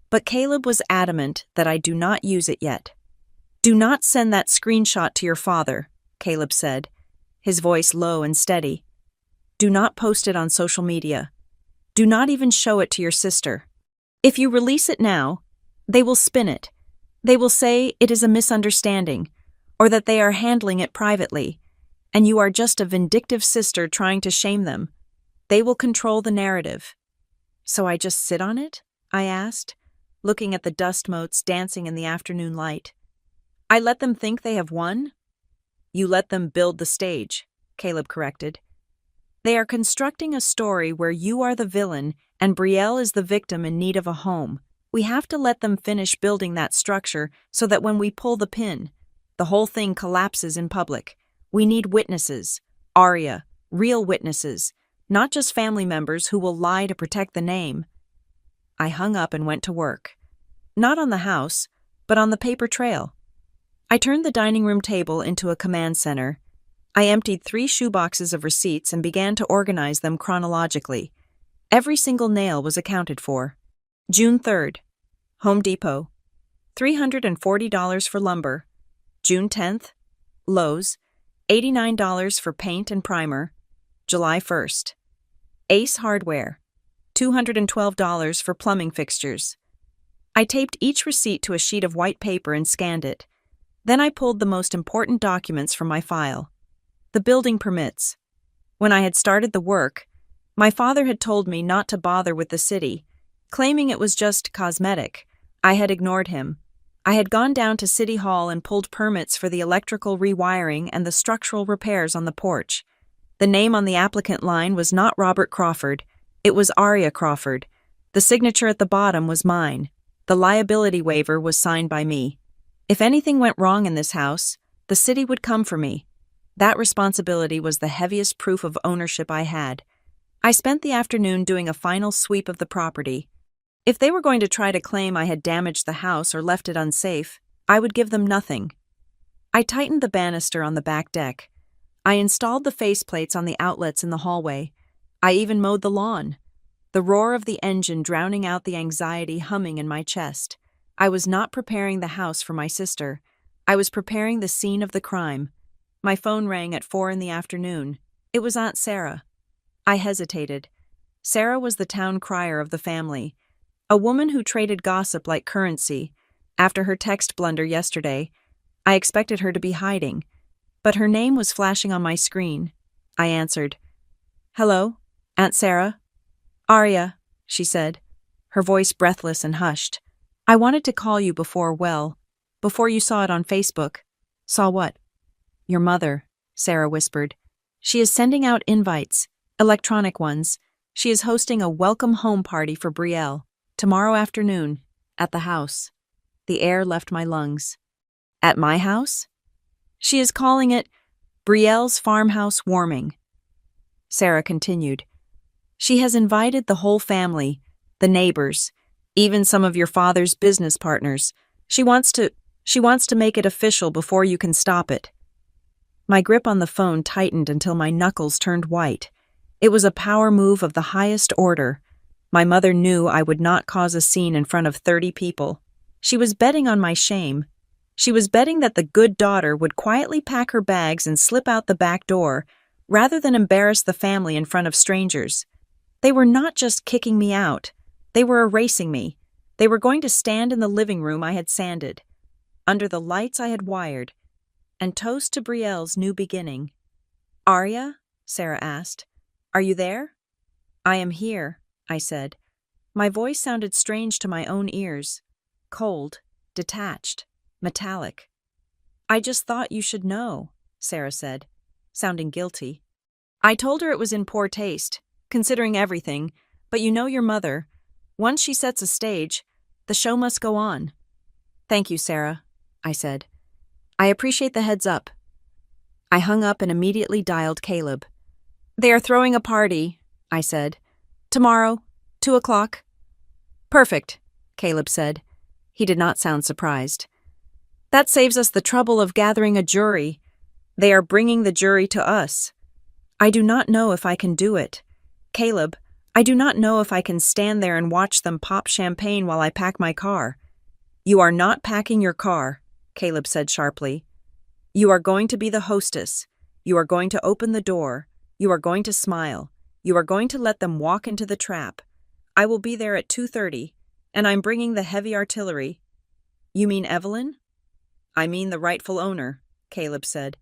But Caleb was adamant that I do not use it yet. Do not send that screenshot to your father, Caleb said, his voice low and steady. Do not post it on social media. Do not even show it to your sister. If you release it now, they will spin it. They will say it is a misunderstanding, or that they are handling it privately, and you are just a vindictive sister trying to shame them. They will control the narrative. So I just sit on it? I asked, looking at the dust motes dancing in the afternoon light. I let them think they have won? You let them build the stage, Caleb corrected. They are constructing a story where you are the villain and Brielle is the victim in need of a home. We have to let them finish building that structure so that when we pull the pin, the whole thing collapses in public. We need witnesses, Aria, real witnesses, not just family members who will lie to protect the name. I hung up and went to work. Not on the house, but on the paper trail. I turned the dining room table into a command center. I emptied 3 shoeboxes of receipts and began to organize them chronologically. Every single nail was accounted for. June 3rd, Home Depot, $340 for lumber. June 10th, Lowe's, $89 for paint and primer. July 1st, Ace Hardware, $212 for plumbing fixtures. I taped each receipt to a sheet of white paper and scanned it. Then I pulled the most important documents from my file. The building permits. When I had started the work, my father had told me not to bother with the city, claiming it was just cosmetic. I had ignored him. I had gone down to City Hall and pulled permits for the electrical rewiring and the structural repairs on the porch. The name on the applicant line was not Robert Crawford. It was Aria Crawford. The signature at the bottom was mine. The liability waiver was signed by me. If anything went wrong in this house, the city would come for me. That responsibility was the heaviest proof of ownership I had. I spent the afternoon doing a final sweep of the property. If they were going to try to claim I had damaged the house or left it unsafe, I would give them nothing. I tightened the banister on the back deck. I installed the faceplates on the outlets in the hallway. I even mowed the lawn, the roar of the engine drowning out the anxiety humming in my chest. I was not preparing the house for my sister. I was preparing the scene of the crime. My phone rang at 4 p.m. It was Aunt Sarah. I hesitated. Sarah was the town crier of the family, a woman who traded gossip like currency. After her text blunder yesterday, I expected her to be hiding, but her name was flashing on my screen. I answered. "Hello, Aunt Sarah?" "Aria," she said, her voice breathless and hushed. "I wanted to call you before you saw it on Facebook." "Saw what?" "Your mother," Sarah whispered. "She is sending out invites, electronic ones. She is hosting a welcome home party for Brielle, tomorrow afternoon, at the house." The air left my lungs. "At my house?" "She is calling it Brielle's farmhouse warming." Sarah continued. "She has invited the whole family, the neighbors, even some of your father's business partners. She wants to make it official before you can stop it." My grip on the phone tightened until my knuckles turned white. It was a power move of the highest order. My mother knew I would not cause a scene in front of 30 people. She was betting on my shame. She was betting that the good daughter would quietly pack her bags and slip out the back door, rather than embarrass the family in front of strangers. They were not just kicking me out. They were erasing me. They were going to stand in the living room I had sanded, under the lights I had wired, and toast to Brielle's new beginning. "Aria?" Sarah asked. "Are you there?" "I am here," I said. My voice sounded strange to my own ears. Cold, detached, metallic. "I just thought you should know," Sarah said, sounding guilty. "I told her it was in poor taste, considering everything, but you know your mother. Once she sets a stage, the show must go on." "Thank you, Sarah," I said. "I appreciate the heads up." I hung up and immediately dialed Caleb. "They are throwing a party," I said. "Tomorrow, 2:00. "Perfect," Caleb said. He did not sound surprised. "That saves us the trouble of gathering a jury. They are bringing the jury to us. I do not know if I can do it. Caleb, I do not know if I can stand there and watch them pop champagne while I pack my car." "You are not packing your car," Caleb said sharply. "You are going to be the hostess. You are going to open the door. You are going to smile. You are going to let them walk into the trap. I will be there at 2:30, and I'm bringing the heavy artillery." "You mean Evelyn?" "I mean the rightful owner," Caleb said.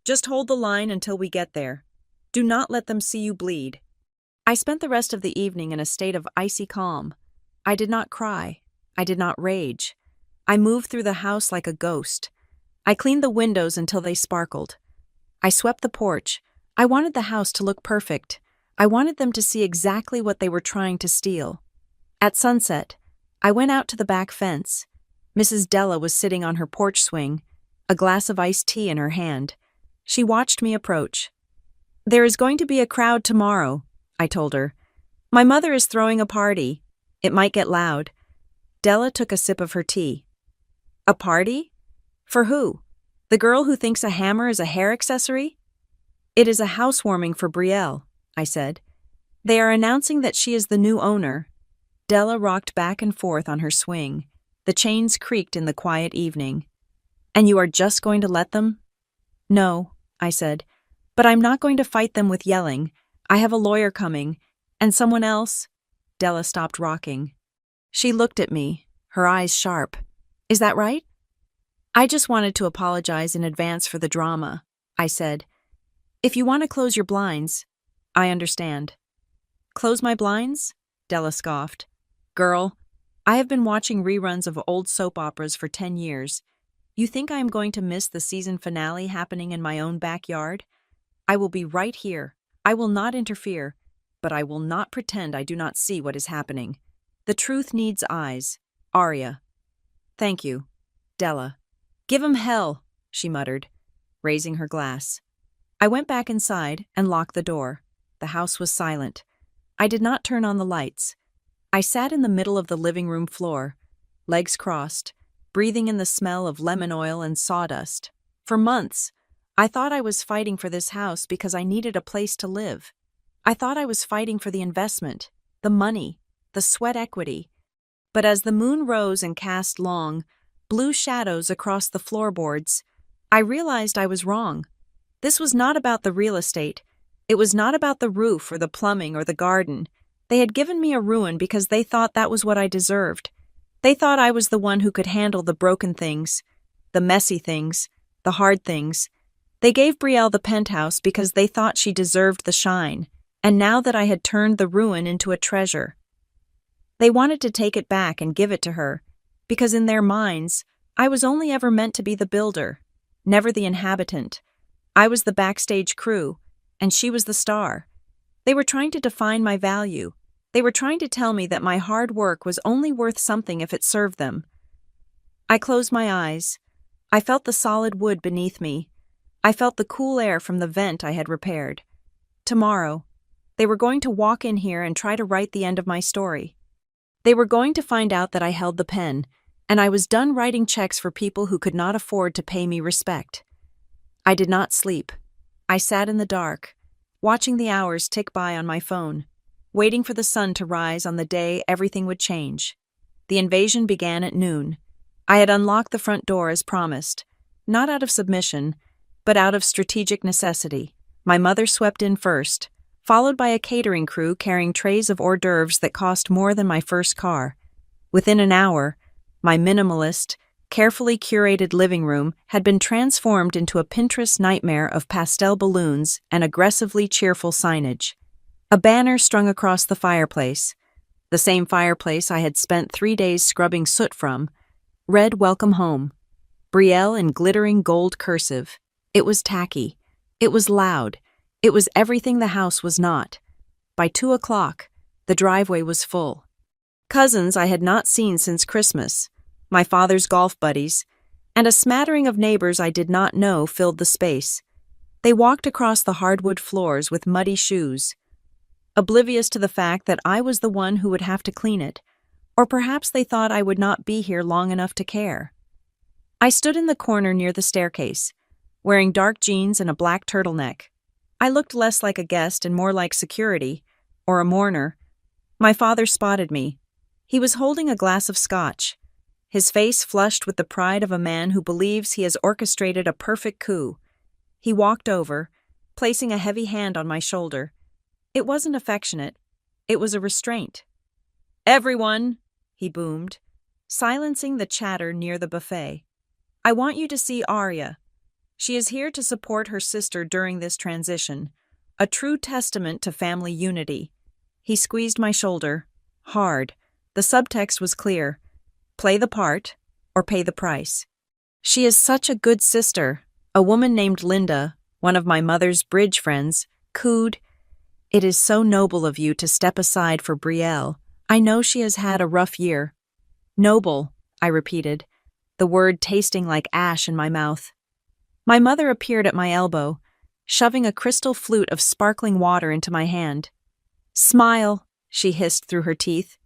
"Just hold the line until we get there. Do not let them see you bleed." I spent the rest of the evening in a state of icy calm. I did not cry. I did not rage. I moved through the house like a ghost. I cleaned the windows until they sparkled. I swept the porch. I wanted the house to look perfect. I wanted them to see exactly what they were trying to steal. At sunset, I went out to the back fence. Mrs. Della was sitting on her porch swing, a glass of iced tea in her hand. She watched me approach. "There is going to be a crowd tomorrow," I told her. "My mother is throwing a party. It might get loud." Della took a sip of her tea. "A party? For who? The girl who thinks a hammer is a hair accessory?" "It is a housewarming for Brielle," I said. "They are announcing that she is the new owner." Della rocked back and forth on her swing. The chains creaked in the quiet evening. "And you are just going to let them?" "No," I said, "but I'm not going to fight them with yelling. I have a lawyer coming, and someone else." Della stopped rocking. She looked at me, her eyes sharp. Is that right? I just wanted to apologize in advance for the drama, I said. If you want to close your blinds, I understand. Close my blinds? Della scoffed. Girl, I have been watching reruns of old soap operas for 10 years. You think I am going to miss the season finale happening in my own backyard? I will be right here. I will not interfere, but I will not pretend I do not see what is happening. The truth needs eyes. Arya. Thank you. Della. Give 'em hell, she muttered, raising her glass. I went back inside and locked the door. The house was silent. I did not turn on the lights. I sat in the middle of the living room floor, legs crossed, breathing in the smell of lemon oil and sawdust. For months, I thought I was fighting for this house because I needed a place to live. I thought I was fighting for the investment, the money, the sweat equity. But as the moon rose and cast long, blue shadows across the floorboards, I realized I was wrong. This was not about the real estate. It was not about the roof or the plumbing or the garden. They had given me a ruin because they thought that was what I deserved. They thought I was the one who could handle the broken things, the messy things, the hard things. They gave Brielle the penthouse because they thought she deserved the shine, and now that I had turned the ruin into a treasure, they wanted to take it back and give it to her, because in their minds, I was only ever meant to be the builder, never the inhabitant. I was the backstage crew, and she was the star. They were trying to define my value. They were trying to tell me that my hard work was only worth something if it served them. I closed my eyes. I felt the solid wood beneath me. I felt the cool air from the vent I had repaired. Tomorrow, they were going to walk in here and try to write the end of my story. They were going to find out that I held the pen, and I was done writing checks for people who could not afford to pay me respect. I did not sleep. I sat in the dark, watching the hours tick by on my phone, waiting for the sun to rise on the day everything would change. The invasion began at noon. I had unlocked the front door as promised, not out of submission, but out of strategic necessity. My mother swept in first, followed by a catering crew carrying trays of hors d'oeuvres that cost more than my first car. Within an hour, my minimalist, carefully curated living room had been transformed into a Pinterest nightmare of pastel balloons and aggressively cheerful signage. A banner strung across the fireplace, the same fireplace I had spent 3 days scrubbing soot from, read "Welcome Home." Brielle in glittering gold cursive. It was tacky. It was loud. It was everything the house was not. By 2 o'clock, the driveway was full. Cousins I had not seen since Christmas, my father's golf buddies, and a smattering of neighbors I did not know filled the space. They walked across the hardwood floors with muddy shoes, oblivious to the fact that I was the one who would have to clean it, or perhaps they thought I would not be here long enough to care. I stood in the corner near the staircase, wearing dark jeans and a black turtleneck. I looked less like a guest and more like security, or a mourner. My father spotted me. He was holding a glass of scotch, his face flushed with the pride of a man who believes he has orchestrated a perfect coup. He walked over, placing a heavy hand on my shoulder. It wasn't affectionate. It was a restraint. "Everyone," he boomed, silencing the chatter near the buffet. "I want you to see Arya. She is here to support her sister during this transition, a true testament to family unity." He squeezed my shoulder, hard. The subtext was clear. Play the part, or pay the price. "She is such a good sister," a woman named Linda, one of my mother's bridge friends, cooed. "It is so noble of you to step aside for Brielle. I know she has had a rough year." "Noble," I repeated, the word tasting like ash in my mouth. My mother appeared at my elbow, shoving a crystal flute of sparkling water into my hand. "Smile," she hissed through her teeth,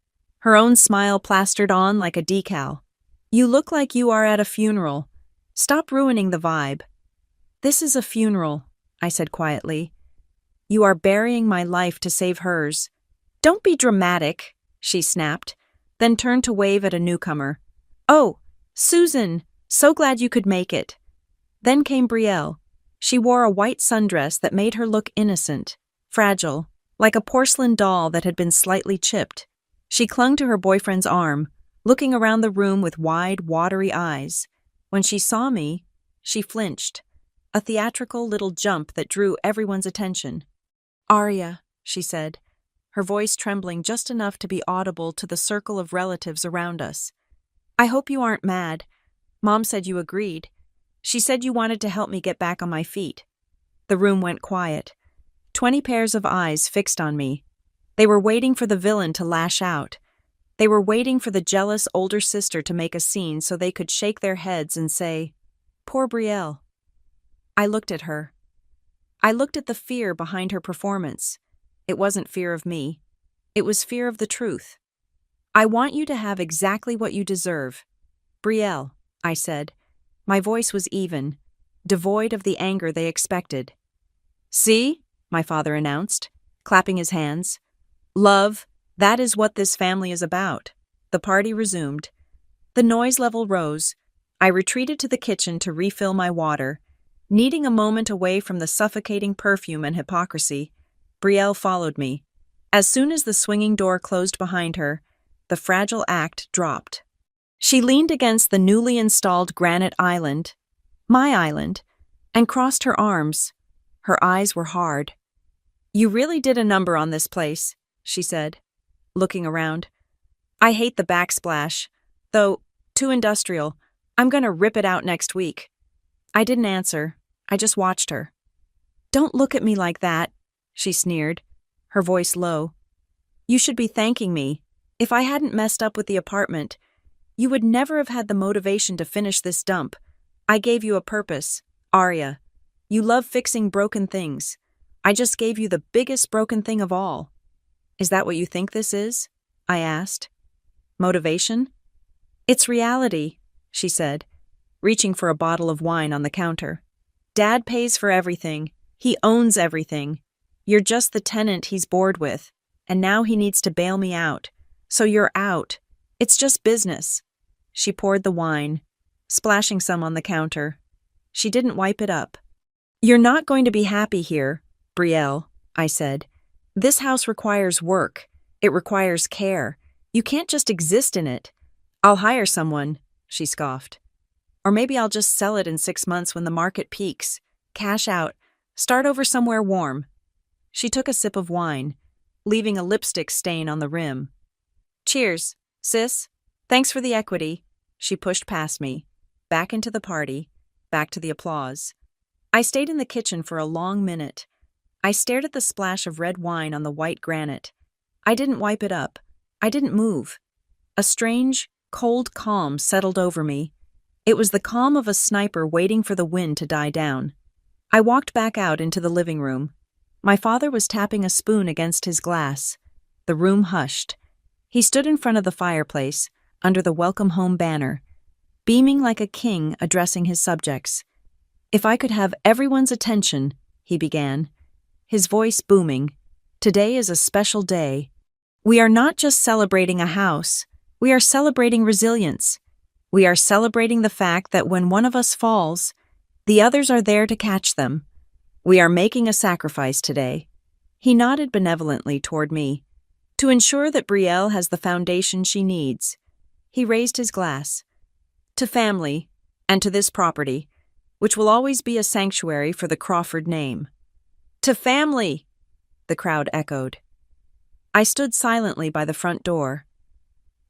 her own smile plastered on like a decal. "You look like you are at a funeral. Stop ruining the vibe." "This is a funeral," I said quietly. "You are burying my life to save hers." "Don't be dramatic," she snapped, then turned to wave at a newcomer. "Oh, Susan, so glad you could make it." Then came Brielle. She wore a white sundress that made her look innocent, fragile, like a porcelain doll that had been slightly chipped. She clung to her boyfriend's arm, looking around the room with wide, watery eyes. When she saw me, she flinched, a theatrical little jump that drew everyone's attention. "Arya," she said, her voice trembling just enough to be audible to the circle of relatives around us. "I hope you aren't mad. Mom said you agreed. She said you wanted to help me get back on my feet." The room went quiet. 20 pairs of eyes fixed on me. They were waiting for the villain to lash out. They were waiting for the jealous older sister to make a scene so they could shake their heads and say, "Poor Brielle." I looked at her. I looked at the fear behind her performance. It wasn't fear of me. It was fear of the truth. "I want you to have exactly what you deserve. Brielle," I said. My voice was even, devoid of the anger they expected. "See?" my father announced, clapping his hands. "Love, that is what this family is about." The party resumed. The noise level rose. I retreated to the kitchen to refill my water. Needing a moment away from the suffocating perfume and hypocrisy, Brielle followed me. As soon as the swinging door closed behind her, the fragile act dropped. She leaned against the newly installed granite island, my island, and crossed her arms. Her eyes were hard. "You really did a number on this place," she said, looking around. "I hate the backsplash, though, too industrial. I'm gonna rip it out next week." I didn't answer. I just watched her. "Don't look at me like that," she sneered, her voice low. "You should be thanking me. If I hadn't messed up with the apartment, you would never have had the motivation to finish this dump. I gave you a purpose, Arya. You love fixing broken things. I just gave you the biggest broken thing of all." "Is that what you think this is?" I asked. "Motivation?" "It's reality," she said, reaching for a bottle of wine on the counter. "Dad pays for everything. He owns everything. You're just the tenant he's bored with, and now he needs to bail me out. So you're out. It's just business." She poured the wine, splashing some on the counter. She didn't wipe it up. "You're not going to be happy here, Brielle," I said. "This house requires work. It requires care. You can't just exist in it." "I'll hire someone," she scoffed. "Or maybe I'll just sell it in 6 months when the market peaks. Cash out. Start over somewhere warm." She took a sip of wine, leaving a lipstick stain on the rim. "Cheers, sis. Thanks for the equity." She pushed past me, back into the party, back to the applause. I stayed in the kitchen for a long minute. I stared at the splash of red wine on the white granite. I didn't wipe it up. I didn't move. A strange, cold calm settled over me. It was the calm of a sniper waiting for the wind to die down. I walked back out into the living room. My father was tapping a spoon against his glass. The room hushed. He stood in front of the fireplace, under the Welcome Home banner, beaming like a king addressing his subjects. "If I could have everyone's attention," he began, his voice booming, "today is a special day. We are not just celebrating a house. We are celebrating resilience. We are celebrating the fact that when one of us falls, the others are there to catch them. We are making a sacrifice today." He nodded benevolently toward me. "To ensure that Brielle has the foundation she needs." He raised his glass. "To family, and to this property, which will always be a sanctuary for the Crawford name." "To family!" the crowd echoed. I stood silently by the front door.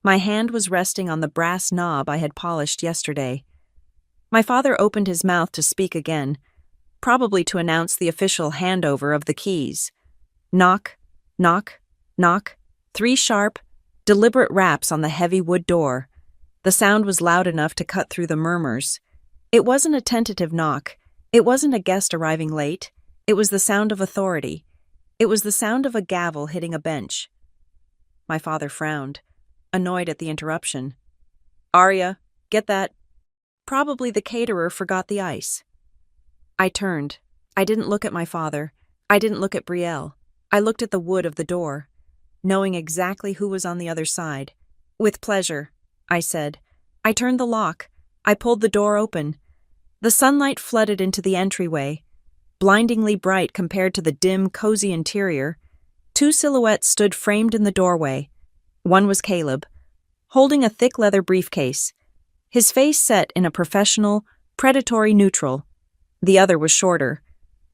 My hand was resting on the brass knob I had polished yesterday. My father opened his mouth to speak again, probably to announce the official handover of the keys. Knock, knock, knock, 3 sharp, deliberate raps on the heavy wood door. The sound was loud enough to cut through the murmurs. It wasn't a tentative knock. It wasn't a guest arriving late. It was the sound of authority. It was the sound of a gavel hitting a bench. My father frowned, annoyed at the interruption. "Arya, get that." Probably the caterer forgot the ice. I turned. I didn't look at my father. I didn't look at Brielle. I looked at the wood of the door, knowing exactly who was on the other side. "With pleasure," I said. I turned the lock. I pulled the door open. The sunlight flooded into the entryway, blindingly bright compared to the dim, cozy interior. 2 silhouettes stood framed in the doorway. One was Caleb, holding a thick leather briefcase, his face set in a professional, predatory neutral. The other was shorter,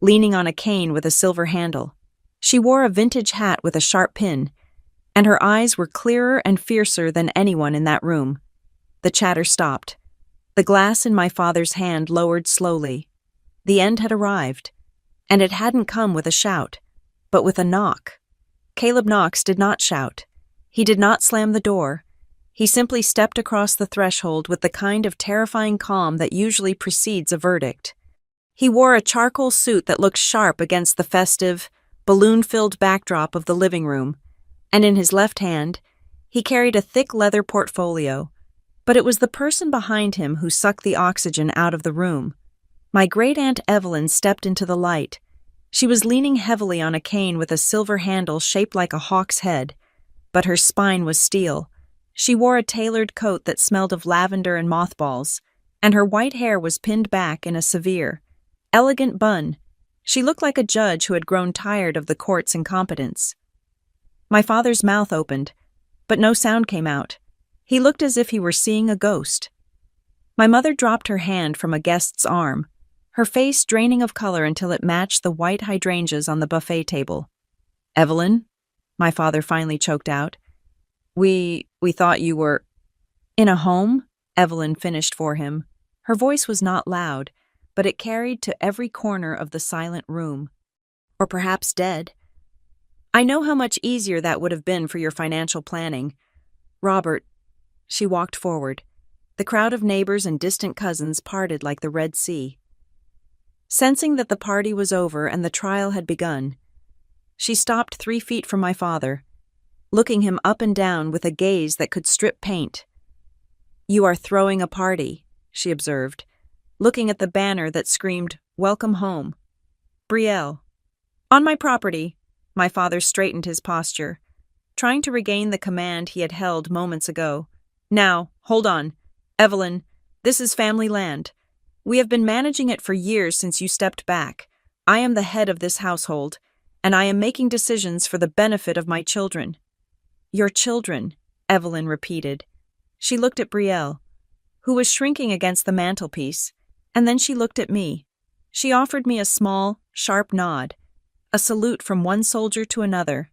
leaning on a cane with a silver handle. She wore a vintage hat with a sharp pin, and her eyes were clearer and fiercer than anyone in that room. The chatter stopped. The glass in my father's hand lowered slowly. The end had arrived, and it hadn't come with a shout, but with a knock. Caleb Knox did not shout. He did not slam the door. He simply stepped across the threshold with the kind of terrifying calm that usually precedes a verdict. He wore a charcoal suit that looked sharp against the festive, balloon-filled backdrop of the living room, and in his left hand, he carried a thick leather portfolio. But it was the person behind him who sucked the oxygen out of the room. My great-aunt Evelyn stepped into the light. She was leaning heavily on a cane with a silver handle shaped like a hawk's head, but her spine was steel. She wore a tailored coat that smelled of lavender and mothballs, and her white hair was pinned back in a severe, elegant bun. She looked like a judge who had grown tired of the court's incompetence. My father's mouth opened, but no sound came out. He looked as if he were seeing a ghost. My mother dropped her hand from a guest's arm, her face draining of color until it matched the white hydrangeas on the buffet table. "Evelyn," my father finally choked out. We thought you were—" "In a home," Evelyn finished for him. Her voice was not loud, but it carried to every corner of the silent room. "Or perhaps dead. I know how much easier that would have been for your financial planning. Robert—" She walked forward. The crowd of neighbors and distant cousins parted like the Red Sea. Sensing that the party was over and the trial had begun, she stopped 3 feet from my father, looking him up and down with a gaze that could strip paint. "You are throwing a party," she observed, looking at the banner that screamed, "Welcome home. Brielle." "On my property." My father straightened his posture, trying to regain the command he had held moments ago. "Now, hold on. Evelyn, this is family land. We have been managing it for years since you stepped back. I am the head of this household, and I am making decisions for the benefit of my children." "Your children," Evelyn repeated. She looked at Brielle, who was shrinking against the mantelpiece, and then she looked at me. She offered me a small, sharp nod, a salute from one soldier to another.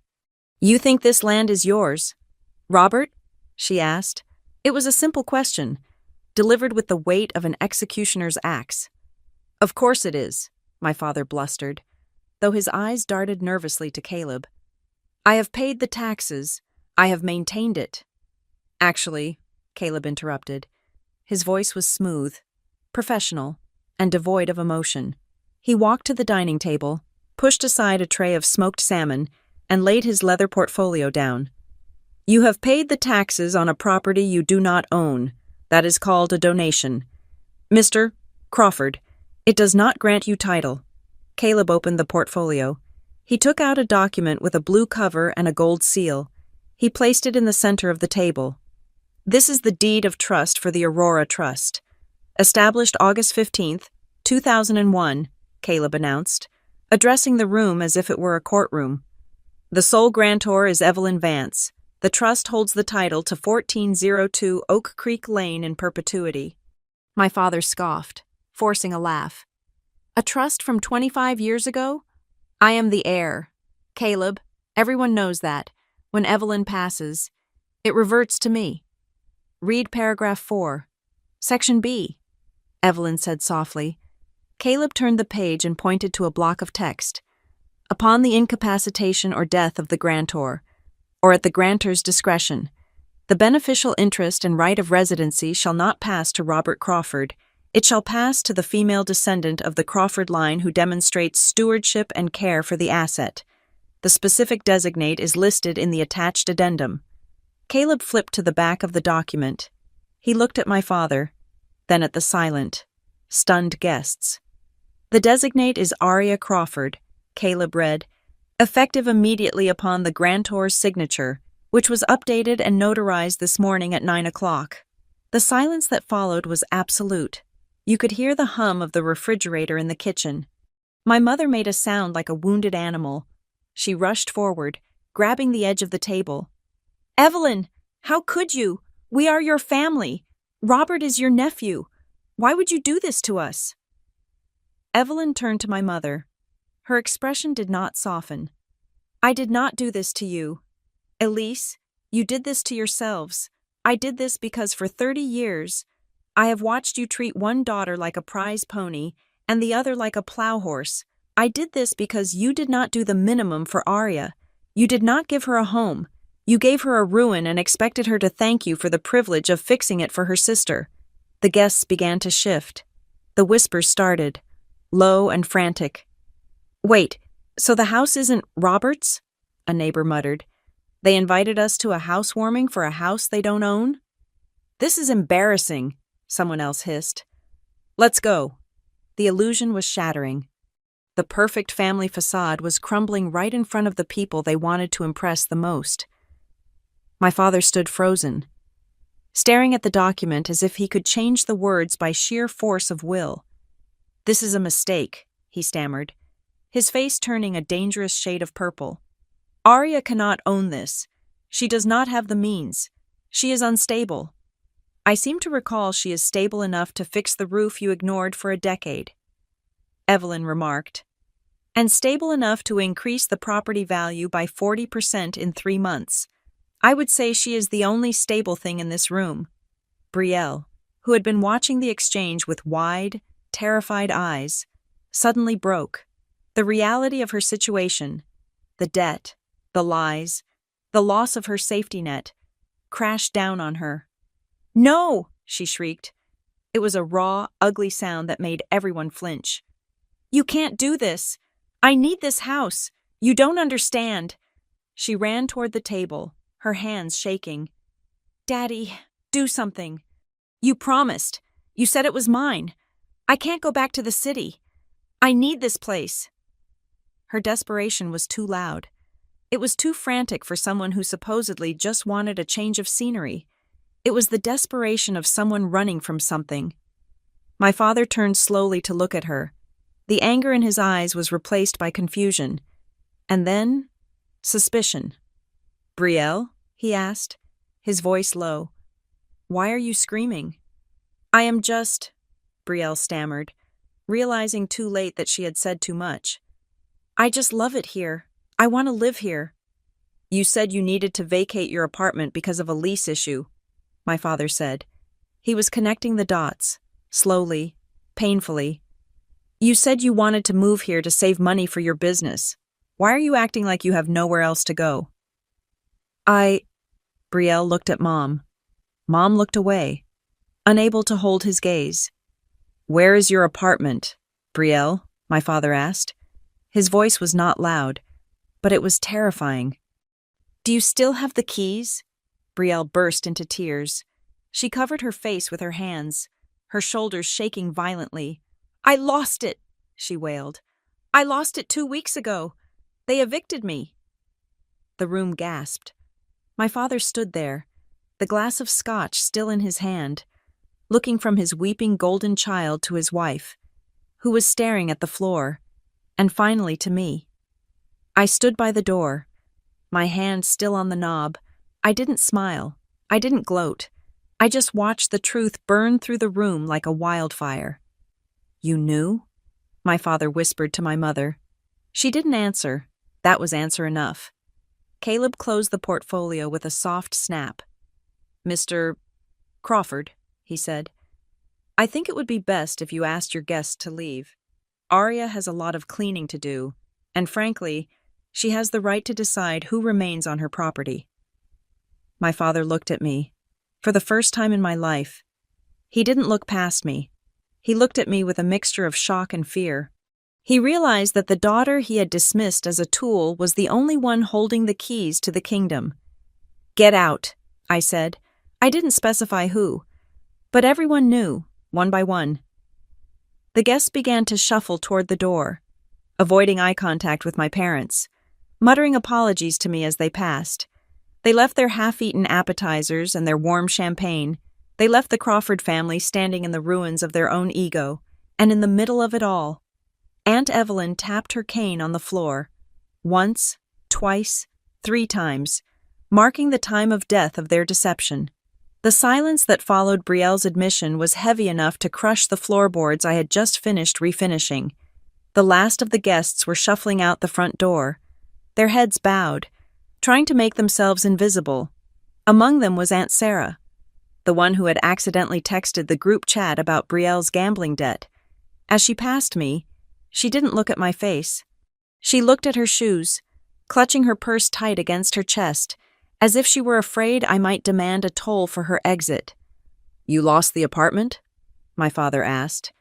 "You think this land is yours, Robert?" she asked. It was a simple question, delivered with the weight of an executioner's axe. "Of course it is," my father blustered, though his eyes darted nervously to Caleb. "I have paid the taxes. I have maintained it." "Actually," Caleb interrupted. His voice was smooth, professional, and devoid of emotion. He walked to the dining table, pushed aside a tray of smoked salmon, and laid his leather portfolio down. "You have paid the taxes on a property you do not own. That is called a donation. Mr. Crawford, it does not grant you title." Caleb opened the portfolio. He took out a document with a blue cover and a gold seal. He placed it in the center of the table. "This is the deed of trust for the Aurora Trust. Established August 15th, 2001, Caleb announced, addressing the room as if it were a courtroom. "The sole grantor is Evelyn Vance. The trust holds the title to 1402 Oak Creek Lane in perpetuity." My father scoffed, forcing a laugh. "A trust from 25 years ago? I am the heir. Caleb, everyone knows that. When Evelyn passes, it reverts to me. Read paragraph 4. Section B," Evelyn said softly. Caleb turned the page and pointed to a block of text. "Upon the incapacitation or death of the grantor, or at the grantor's discretion, the beneficial interest and right of residency shall not pass to Robert Crawford. It shall pass to the female descendant of the Crawford line who demonstrates stewardship and care for the asset. The specific designate is listed in the attached addendum." Caleb flipped to the back of the document. He looked at my father, then at the silent, stunned guests. "The designate is Aria Crawford," Caleb read, "effective immediately upon the grantor's signature, which was updated and notarized this morning at 9 o'clock. The silence that followed was absolute. You could hear the hum of the refrigerator in the kitchen. My mother made a sound like a wounded animal. She rushed forward, grabbing the edge of the table. Evelyn, how could you? We are your family. Robert is your nephew. Why would you do this to us? Evelyn turned to my mother. Her expression did not soften. I did not do this to you. Elise, you did this to yourselves. I did this because for 30 years, I have watched you treat one daughter like a prize pony and the other like a plow horse. I did this because you did not do the minimum for Arya. You did not give her a home. You gave her a ruin and expected her to thank you for the privilege of fixing it for her sister. The guests began to shift. The whispers started, low and frantic. Wait, so the house isn't Robert's? A neighbor muttered. They invited us to a housewarming for a house they don't own? This is embarrassing, someone else hissed. Let's go. The illusion was shattering. The perfect family facade was crumbling right in front of the people they wanted to impress the most. My father stood frozen, staring at the document as if he could change the words by sheer force of will. This is a mistake, he stammered, his face turning a dangerous shade of purple. Arya cannot own this. She does not have the means. She is unstable. I seem to recall she is stable enough to fix the roof you ignored for a decade. Evelyn remarked. And stable enough to increase the property value by 40% in 3 months. I would say she is the only stable thing in this room. Brielle, who had been watching the exchange with wide, terrified eyes, suddenly broke. The reality of her situation, the debt, the lies, the loss of her safety net, crashed down on her. No, she shrieked. It was a raw, ugly sound that made everyone flinch. You can't do this. I need this house. You don't understand. She ran toward the table, her hands shaking. Daddy, do something. You promised. You said it was mine. I can't go back to the city. I need this place. Her desperation was too loud. It was too frantic for someone who supposedly just wanted a change of scenery. It was the desperation of someone running from something. My father turned slowly to look at her. The anger in his eyes was replaced by confusion. And then, suspicion. Brielle? He asked, his voice low. Why are you screaming? I am just, Brielle stammered, realizing too late that she had said too much. I just love it here. I want to live here. You said you needed to vacate your apartment because of a lease issue, my father said. He was connecting the dots, slowly, painfully. You said you wanted to move here to save money for your business. Why are you acting like you have nowhere else to go? Brielle looked at Mom. Mom looked away, unable to hold his gaze. Where is your apartment, Brielle? My father asked. His voice was not loud, but it was terrifying. Do you still have the keys? Brielle burst into tears. She covered her face with her hands, her shoulders shaking violently. I lost it, she wailed. I lost it 2 weeks ago. They evicted me. The room gasped. My father stood there, the glass of scotch still in his hand, looking from his weeping golden child to his wife, who was staring at the floor, and finally to me. I stood by the door, my hand still on the knob. I didn't smile. I didn't gloat. I just watched the truth burn through the room like a wildfire. You knew? My father whispered to my mother. She didn't answer. That was answer enough. Caleb closed the portfolio with a soft snap. Mr. Crawford, he said, I think it would be best if you asked your guests to leave. Arya has a lot of cleaning to do, and frankly, she has the right to decide who remains on her property. My father looked at me. For the first time in my life, he didn't look past me. He looked at me with a mixture of shock and fear. He realized that the daughter he had dismissed as a tool was the only one holding the keys to the kingdom. Get out, I said. I didn't specify who, but everyone knew, one by one. The guests began to shuffle toward the door, avoiding eye contact with my parents, muttering apologies to me as they passed. They left their half-eaten appetizers and their warm champagne. They left the Crawford family standing in the ruins of their own ego, and in the middle of it all, Aunt Evelyn tapped her cane on the floor. Once, twice, 3 times. marking the time of death of their deception. The silence that followed Brielle's admission was heavy enough to crush the floorboards I had just finished refinishing. The last of the guests were shuffling out the front door, their heads bowed, trying to make themselves invisible. Among them was Aunt Sarah, the one who had accidentally texted the group chat about Brielle's gambling debt. As she passed me, she didn't look at my face. She looked at her shoes, clutching her purse tight against her chest, as if she were afraid I might demand a toll for her exit. "You lost the apartment?" my father asked.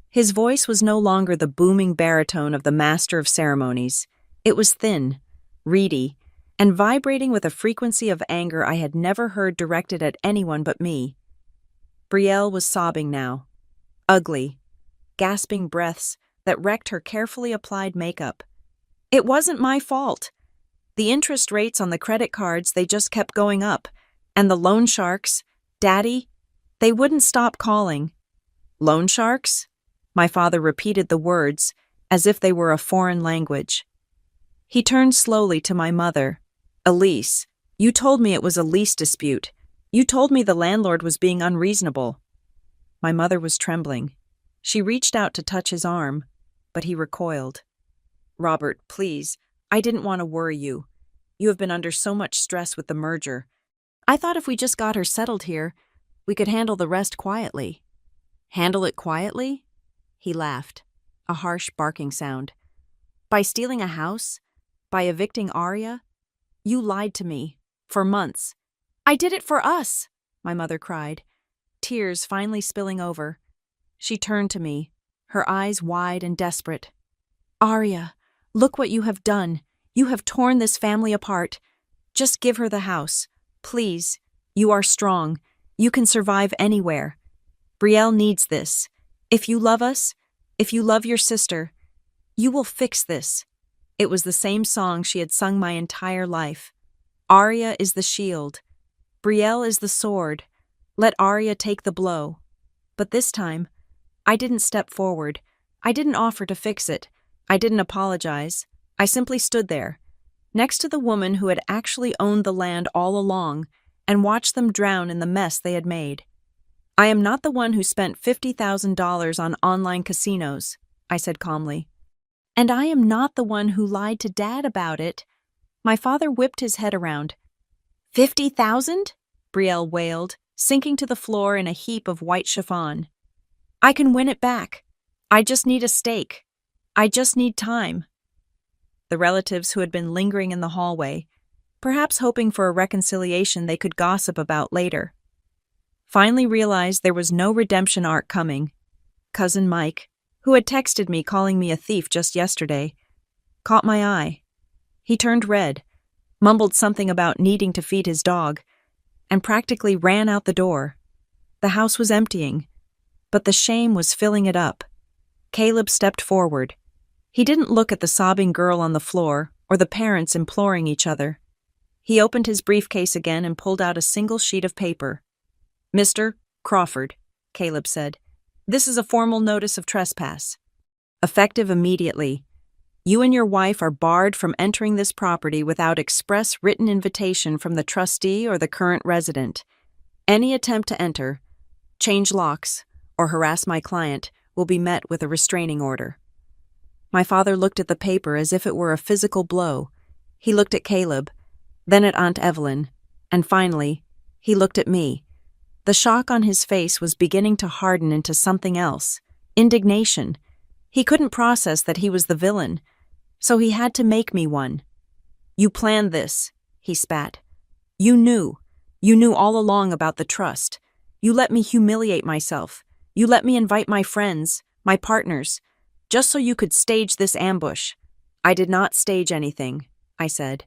His voice was no longer the booming baritone of the master of ceremonies. It was thin, reedy, and vibrating with a frequency of anger I had never heard directed at anyone but me. Brielle was sobbing now, ugly, gasping breaths that wrecked her carefully applied makeup. It wasn't my fault. The interest rates on the credit cards, they just kept going up, and the loan sharks, Daddy, they wouldn't stop calling. Loan sharks? My father repeated the words as if they were a foreign language. He turned slowly to my mother. "Elise, you told me it was a lease dispute. You told me the landlord was being unreasonable." My mother was trembling. She reached out to touch his arm, but he recoiled. "Robert, please, I didn't want to worry you. You have been under so much stress with the merger. I thought if we just got her settled here, we could handle the rest quietly." "Handle it quietly?" He laughed, a harsh barking sound. "By stealing a house? By evicting Arya? You lied to me. For months." "I did it for us," my mother cried, tears finally spilling over. She turned to me, her eyes wide and desperate. "Arya, look what you have done. You have torn this family apart. Just give her the house. Please. You are strong. You can survive anywhere. Brielle needs this. If you love us, if you love your sister, you will fix this." It was the same song she had sung my entire life. Arya is the shield. Brielle is the sword. Let Arya take the blow. But this time, I didn't step forward. I didn't offer to fix it. I didn't apologize. I simply stood there, next to the woman who had actually owned the land all along, and watched them drown in the mess they had made. "I am not the one who spent $50,000 on online casinos," I said calmly. "And I am not the one who lied to Dad about it." My father whipped his head around. "50,000? Brielle wailed, sinking to the floor in a heap of white chiffon. "I can win it back. I just need a stake. I just need time." The relatives who had been lingering in the hallway, perhaps hoping for a reconciliation they could gossip about later, finally realized there was no redemption arc coming. Cousin Mike, who had texted me calling me a thief just yesterday, caught my eye. He turned red, mumbled something about needing to feed his dog, and practically ran out the door. The house was emptying, but the shame was filling it up. Caleb stepped forward. He didn't look at the sobbing girl on the floor or the parents imploring each other. He opened his briefcase again and pulled out a single sheet of paper. "Mr. Crawford," Caleb said, "this is a formal notice of trespass. Effective immediately. You and your wife are barred from entering this property without express written invitation from the trustee or the current resident. Any attempt to enter, change locks, or harass my client will be met with a restraining order." My father looked at the paper as if it were a physical blow. He looked at Caleb, then at Aunt Evelyn, and finally, he looked at me. The shock on his face was beginning to harden into something else, indignation. He couldn't process that he was the villain, so he had to make me one. "You planned this," he spat. You knew all along about the trust. You let me humiliate myself. You let me invite my friends, my partners, just so you could stage this ambush." "I did not stage anything," I said.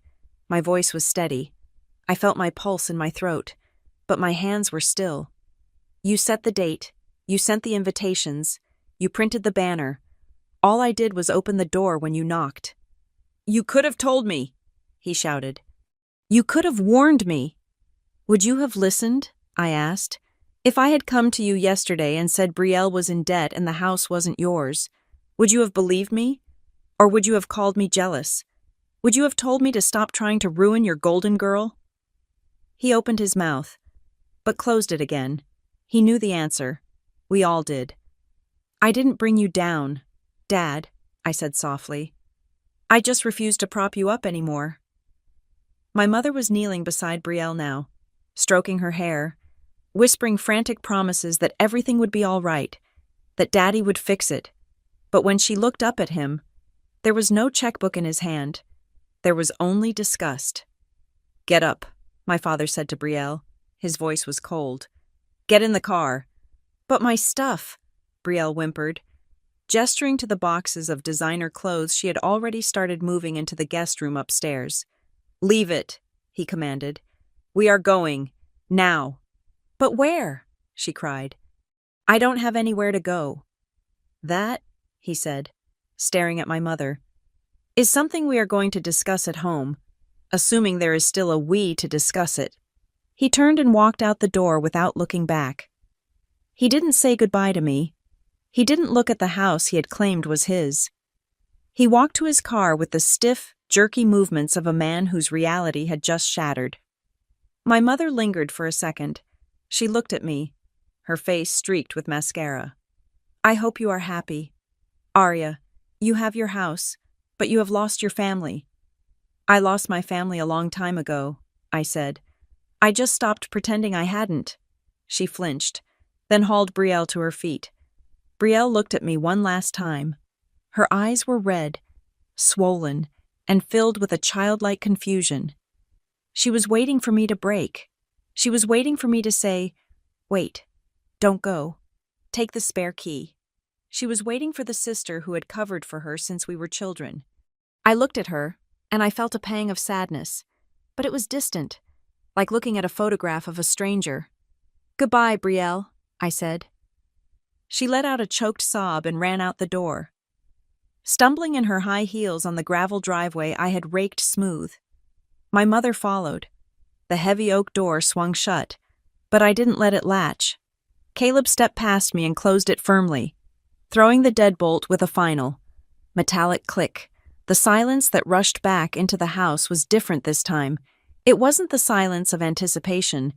My voice was steady. I felt my pulse in my throat, but my hands were still. "You set the date. You sent the invitations. You printed the banner. All I did was open the door when you knocked." "You could have told me," he shouted. "You could have warned me." "Would you have listened?" I asked. "If I had come to you yesterday and said Brielle was in debt and the house wasn't yours, would you have believed me? Or would you have called me jealous? Would you have told me to stop trying to ruin your golden girl?" He opened his mouth, but closed it again. He knew the answer. We all did. I didn't bring you down, Dad, I said softly. I just refused to prop you up anymore. My mother was kneeling beside Brielle now, stroking her hair, whispering frantic promises that everything would be all right, that Daddy would fix it. But when she looked up at him, there was no checkbook in his hand. There was only disgust. Get up, my father said to Brielle. His voice was cold. Get in the car. But my stuff, Brielle whimpered, gesturing to the boxes of designer clothes she had already started moving into the guest room upstairs. Leave it, he commanded. We are going. Now. But where? She cried. I don't have anywhere to go. That, he said, staring at my mother, is something we are going to discuss at home, assuming there is still a we to discuss it. He turned and walked out the door without looking back. He didn't say goodbye to me. He didn't look at the house he had claimed was his. He walked to his car with the stiff, jerky movements of a man whose reality had just shattered. My mother lingered for a second. She looked at me, her face streaked with mascara. I hope you are happy. Arya, you have your house, but you have lost your family. I lost my family a long time ago, I said. I just stopped pretending I hadn't. She flinched, then hauled Brielle to her feet. Brielle looked at me one last time. Her eyes were red, swollen, and filled with a childlike confusion. She was waiting for me to break. She was waiting for me to say, wait, don't go. Take the spare key. She was waiting for the sister who had covered for her since we were children. I looked at her, and I felt a pang of sadness, but it was distant, like looking at a photograph of a stranger. Goodbye, Brielle, I said. She let out a choked sob and ran out the door. Stumbling in her high heels on the gravel driveway I had raked smooth. My mother followed. The heavy oak door swung shut, but I didn't let it latch. Caleb stepped past me and closed it firmly, throwing the deadbolt with a final, metallic click. The silence that rushed back into the house was different this time. It wasn't the silence of anticipation.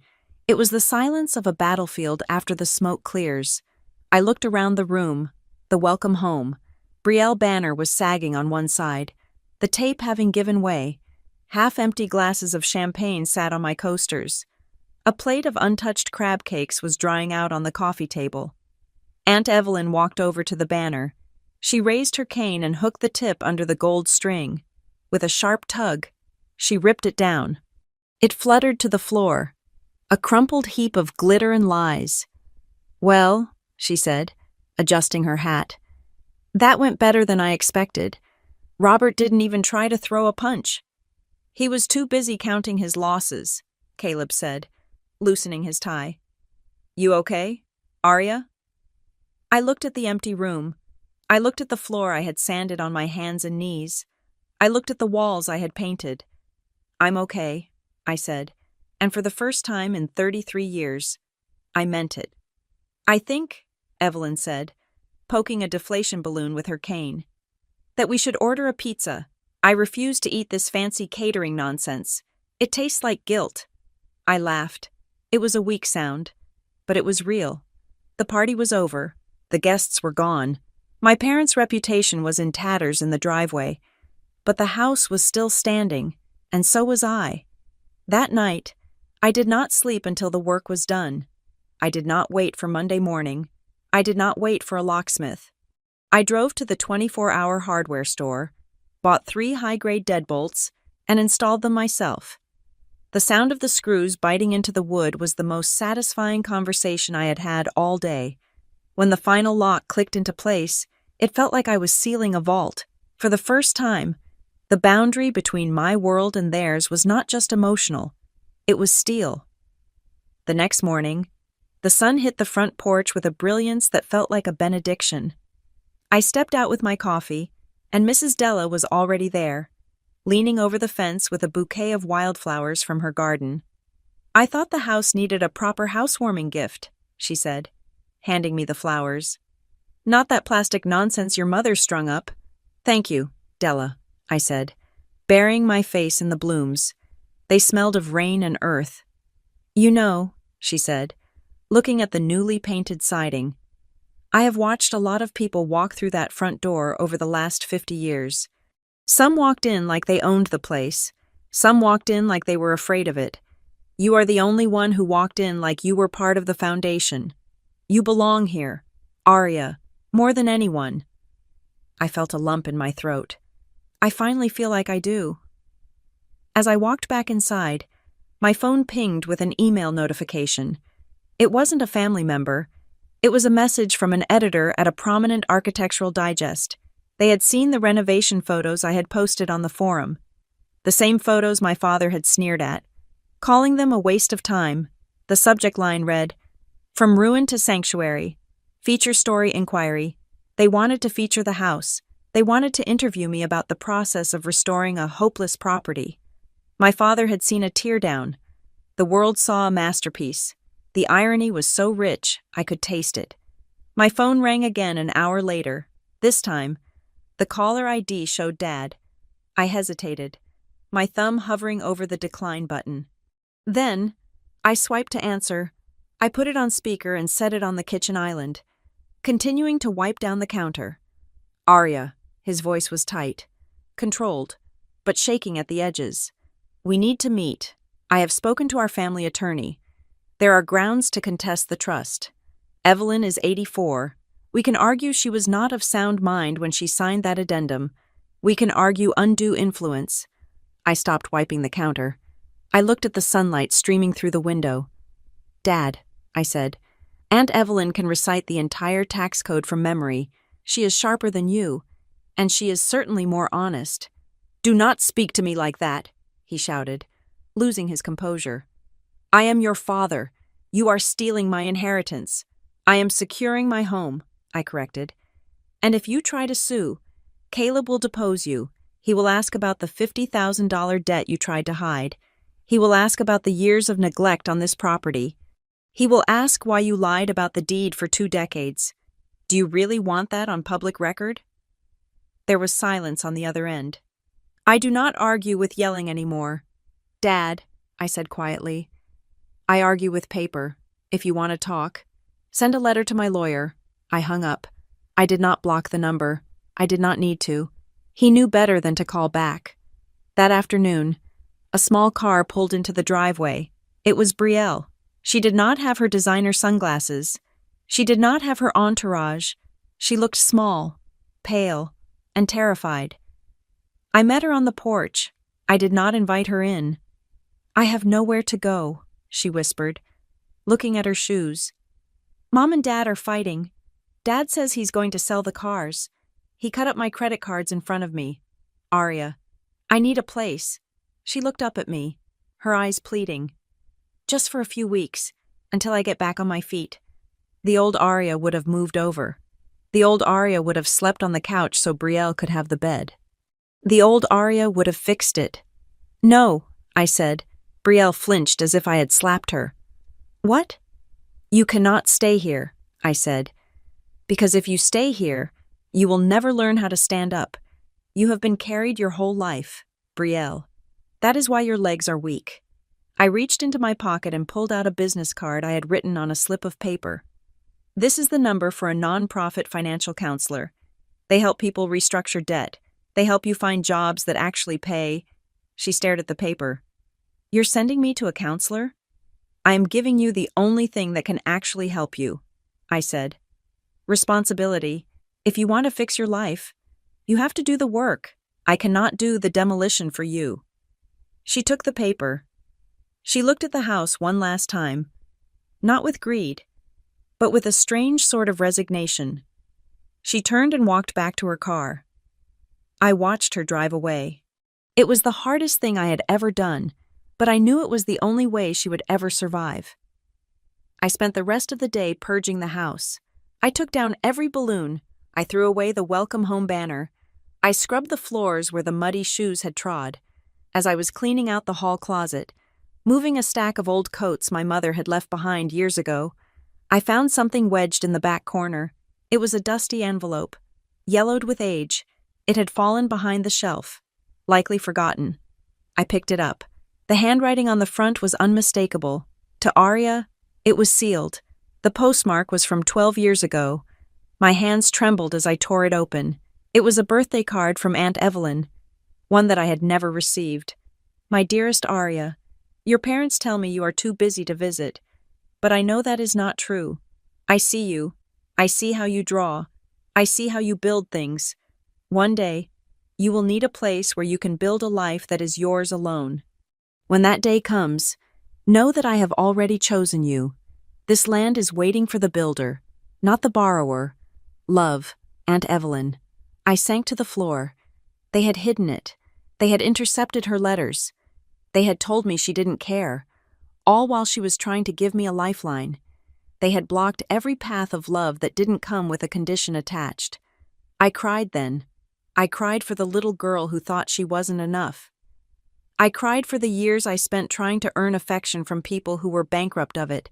It was the silence of a battlefield after the smoke clears. I looked around the room, the welcome home. Brielle banner was sagging on one side, the tape having given way. Half-empty glasses of champagne sat on my coasters. A plate of untouched crab cakes was drying out on the coffee table. Aunt Evelyn walked over to the banner. She raised her cane and hooked the tip under the gold string. With a sharp tug, she ripped it down. It fluttered to the floor, a crumpled heap of glitter and lies. Well, she said, adjusting her hat, that went better than I expected. Robert didn't even try to throw a punch. He was too busy counting his losses, Caleb said, loosening his tie. You okay, Arya? I looked at the empty room. I looked at the floor I had sanded on my hands and knees. I looked at the walls I had painted. I'm okay, I said, and for the first time in 33 years, I meant it. I think, Evelyn said, poking a deflation balloon with her cane, that we should order a pizza. I refuse to eat this fancy catering nonsense. It tastes like guilt. I laughed. It was a weak sound, but it was real. The party was over. The guests were gone. My parents' reputation was in tatters in the driveway, but the house was still standing, and so was I. That night, I did not sleep until the work was done. I did not wait for Monday morning. I did not wait for a locksmith. I drove to the 24-hour hardware store, bought 3 high-grade deadbolts, and installed them myself. The sound of the screws biting into the wood was the most satisfying conversation I had had all day. When the final lock clicked into place, it felt like I was sealing a vault. For the first time, the boundary between my world and theirs was not just emotional, it was steel. The next morning, the sun hit the front porch with a brilliance that felt like a benediction. I stepped out with my coffee, and Mrs. Della was already there, leaning over the fence with a bouquet of wildflowers from her garden. I thought the house needed a proper housewarming gift, she said, handing me the flowers. Not that plastic nonsense your mother strung up. Thank you, Della, I said, burying my face in the blooms. They smelled of rain and earth. You know, she said, looking at the newly painted siding, I have watched a lot of people walk through that front door over the last 50 years. Some walked in like they owned the place. Some walked in like they were afraid of it. You are the only one who walked in like you were part of the foundation. You belong here, Arya, more than anyone. I felt a lump in my throat. I finally feel like I do. As I walked back inside, my phone pinged with an email notification. It wasn't a family member. It was a message from an editor at a prominent architectural digest. They had seen the renovation photos I had posted on the forum. The same photos my father had sneered at. Calling them a waste of time, the subject line read, "From ruin to sanctuary. Feature story inquiry." They wanted to feature the house. They wanted to interview me about the process of restoring a hopeless property. My father had seen a teardown. The world saw a masterpiece. The irony was so rich, I could taste it. My phone rang again an hour later. This time, the caller ID showed Dad. I hesitated, my thumb hovering over the decline button. Then, I swiped to answer. I put it on speaker and set it on the kitchen island, continuing to wipe down the counter. Arya, his voice was tight, controlled, but shaking at the edges. We need to meet. I have spoken to our family attorney. There are grounds to contest the trust. Evelyn is 84. We can argue she was not of sound mind when she signed that addendum. We can argue undue influence. I stopped wiping the counter. I looked at the sunlight streaming through the window. Dad, I said, Aunt Evelyn can recite the entire tax code from memory. She is sharper than you, and she is certainly more honest. Do not speak to me like that, he shouted, losing his composure. I am your father. You are stealing my inheritance. I am securing my home, I corrected. And if you try to sue, Caleb will depose you. He will ask about the $50,000 debt you tried to hide. He will ask about the years of neglect on this property. He will ask why you lied about the deed for 2 decades. Do you really want that on public record? There was silence on the other end. I do not argue with yelling anymore. Dad, I said quietly, I argue with paper. If you want to talk, send a letter to my lawyer. I hung up. I did not block the number. I did not need to. He knew better than to call back. That afternoon, a small car pulled into the driveway. It was Brielle. She did not have her designer sunglasses. She did not have her entourage. She looked small, pale, and terrified. I met her on the porch. I did not invite her in. I have nowhere to go, she whispered, looking at her shoes. Mom and Dad are fighting. Dad says he's going to sell the cars. He cut up my credit cards in front of me. Arya, I need a place. She looked up at me, her eyes pleading. Just for a few weeks, until I get back on my feet. The old Arya would have moved over. The old Arya would have slept on the couch so Brielle could have the bed. The old Arya would have fixed it. No, I said. Brielle flinched as if I had slapped her. What? You cannot stay here, I said. Because if you stay here, you will never learn how to stand up. You have been carried your whole life, Brielle. That is why your legs are weak. I reached into my pocket and pulled out a business card I had written on a slip of paper. This is the number for a non-profit financial counselor. They help people restructure debt. They help you find jobs that actually pay. She stared at the paper. You're sending me to a counselor? I am giving you the only thing that can actually help you, I said. Responsibility. If you want to fix your life, you have to do the work. I cannot do the demolition for you. She took the paper. She looked at the house one last time, not with greed, but with a strange sort of resignation. She turned and walked back to her car. I watched her drive away. It was the hardest thing I had ever done, but I knew it was the only way she would ever survive. I spent the rest of the day purging the house. I took down every balloon. I threw away the welcome home banner. I scrubbed the floors where the muddy shoes had trod. As I was cleaning out the hall closet, moving a stack of old coats my mother had left behind years ago, I found something wedged in the back corner. It was a dusty envelope, yellowed with age. It had fallen behind the shelf, likely forgotten. I picked it up. The handwriting on the front was unmistakable. To Arya, it was sealed. The postmark was from 12 years ago. My hands trembled as I tore it open. It was a birthday card from Aunt Evelyn, one that I had never received. My dearest Arya, your parents tell me you are too busy to visit, but I know that is not true. I see you. I see how you draw. I see how you build things. One day, you will need a place where you can build a life that is yours alone. When that day comes, know that I have already chosen you. This land is waiting for the builder, not the borrower. Love, Aunt Evelyn. I sank to the floor. They had hidden it. They had intercepted her letters. They had told me she didn't care, all while she was trying to give me a lifeline. They had blocked every path of love that didn't come with a condition attached. I cried then. I cried for the little girl who thought she wasn't enough. I cried for the years I spent trying to earn affection from people who were bankrupt of it.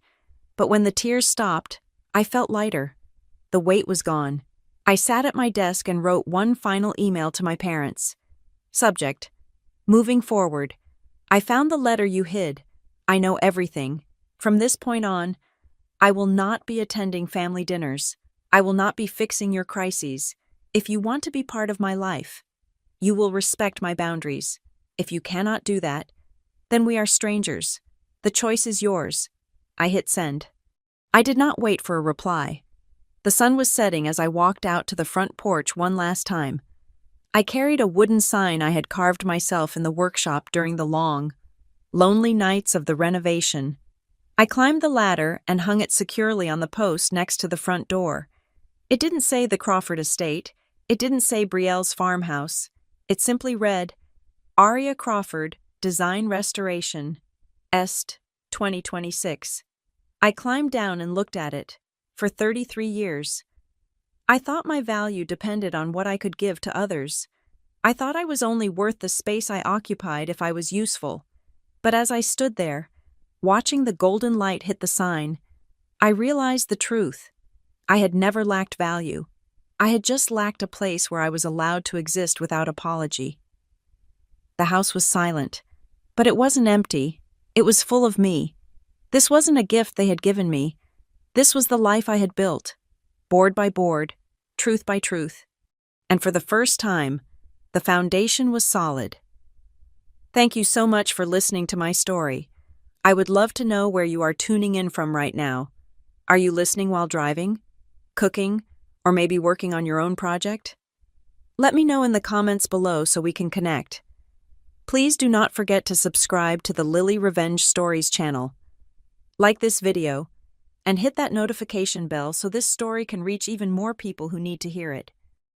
But when the tears stopped, I felt lighter. The weight was gone. I sat at my desk and wrote one final email to my parents. Subject: Moving forward. I found the letter you hid. I know everything. From this point on, I will not be attending family dinners. I will not be fixing your crises. If you want to be part of my life, you will respect my boundaries. If you cannot do that, then we are strangers. The choice is yours. I hit send. I did not wait for a reply. The sun was setting as I walked out to the front porch one last time. I carried a wooden sign I had carved myself in the workshop during the long, lonely nights of the renovation. I climbed the ladder and hung it securely on the post next to the front door. It didn't say the Crawford Estate. It didn't say Brielle's farmhouse. It simply read, Arya Crawford, Design Restoration, Est, 2026. I climbed down and looked at it. For 33 years. I thought my value depended on what I could give to others. I thought I was only worth the space I occupied if I was useful. But as I stood there, watching the golden light hit the sign, I realized the truth. I had never lacked value. I had just lacked a place where I was allowed to exist without apology. The house was silent, but it wasn't empty. It was full of me. This wasn't a gift they had given me. This was the life I had built, board by board, truth by truth. And for the first time, the foundation was solid. Thank you so much for listening to my story. I would love to know where you are tuning in from right now. Are you listening while driving, cooking, or maybe working on your own project? Let me know in the comments below so we can connect. Please do not forget to subscribe to the Lily Revenge Stories channel. Like this video, and hit that notification bell so this story can reach even more people who need to hear it.